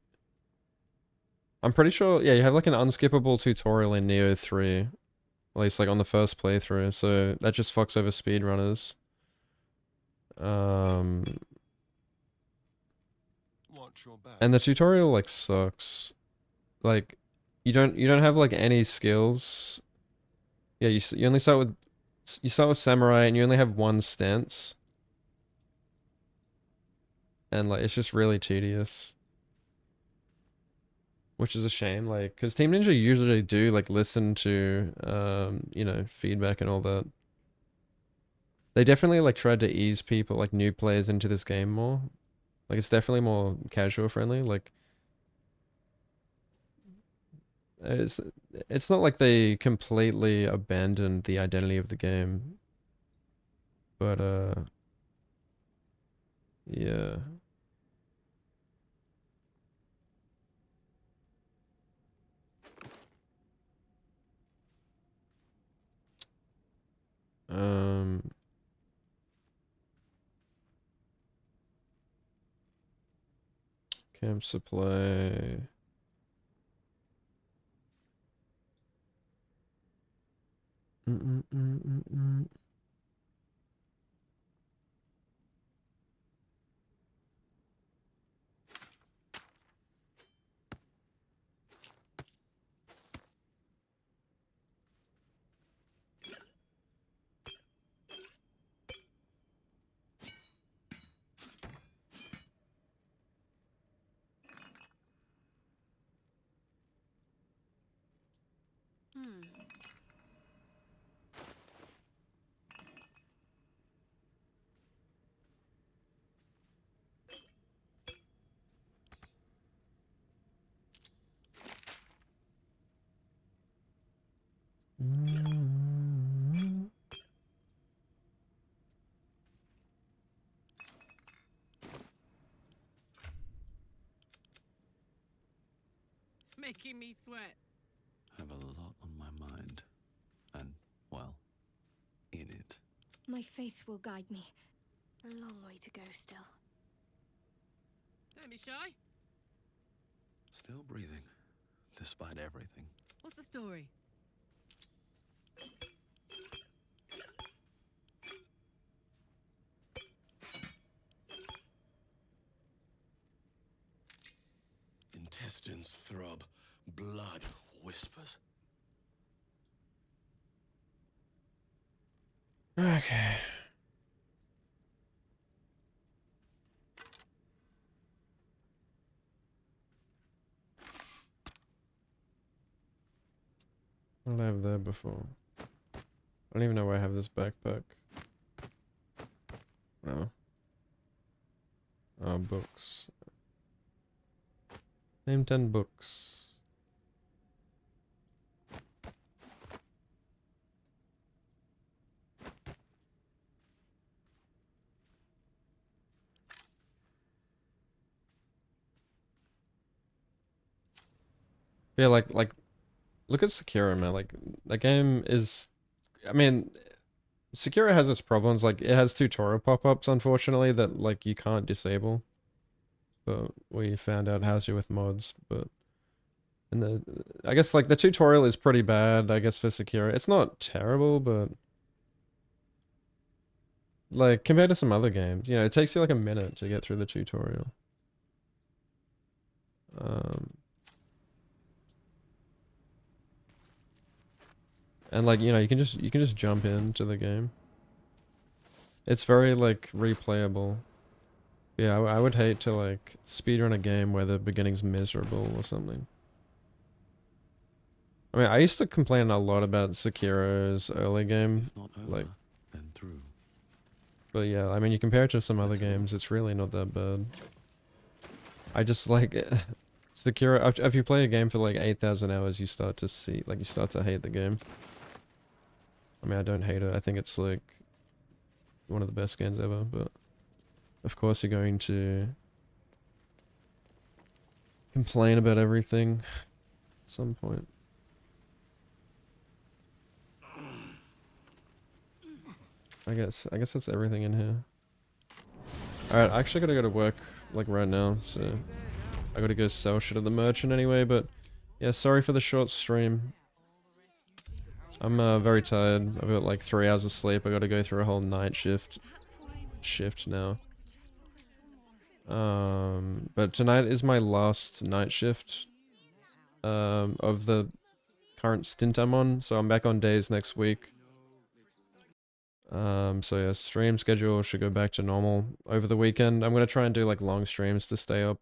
I'm pretty sure yeah, you have like an unskippable tutorial in Neo 3. At least like on the first playthrough, so that just fucks over speedrunners. And the tutorial like sucks. Like you don't have like any skills. Yeah, you only start with samurai and you only have one stance. And like it's just really tedious. Which is a shame, like, because Team Ninja usually do like listen to you know, feedback and all that. They definitely like tried to ease people, like new players, into this game more. Like it's definitely more casual friendly. Like it's not like they completely abandoned the identity of the game. But yeah. Camp supply. Making me sweat. I have a lot on my mind. And, well, in it. My faith will guide me. A long way to go still. Don't be shy. Still breathing, despite everything. What's the story? Intestines throb, blood whispers. Okay. What did I have there before? I don't even know where I have this backpack. No. Oh, books. Name 10 books. Yeah, like, look at Sekiro, man. Like, that game is, I mean, Sekiro has its problems. Like, it has tutorial pop-ups, unfortunately, that, like, you can't disable. But we found out how to with mods, but... And I guess, like, the tutorial is pretty bad, I guess, for Sekiro. It's not terrible, but... Like, compared to some other games, you know, it takes you, like, a minute to get through the tutorial. And like, you know, you can just jump into the game. It's very like replayable. Yeah, I would hate to like speedrun a game where the beginning's miserable or something. I mean, I used to complain a lot about Sekiro's early game. Like, then through. But yeah, I mean, you compare it to some other games, it's really not that bad. I just like Sekiro. If you play a game for like 8,000 hours, you start to see, like, you start to hate the game. I mean, I don't hate it. I think it's like one of the best games ever, but of course you're going to complain about everything at some point. I guess that's everything in here. Alright, I actually gotta go to work like right now, so I gotta go sell shit at the merchant anyway, but yeah, sorry for the short stream. I'm very tired. I've got like 3 hours of sleep. I gotta go through a whole night shift now. But tonight is my last night shift of the current stint I'm on, so I'm back on days next week. So yeah, stream schedule should go back to normal over the weekend. I'm gonna try and do like long streams to stay up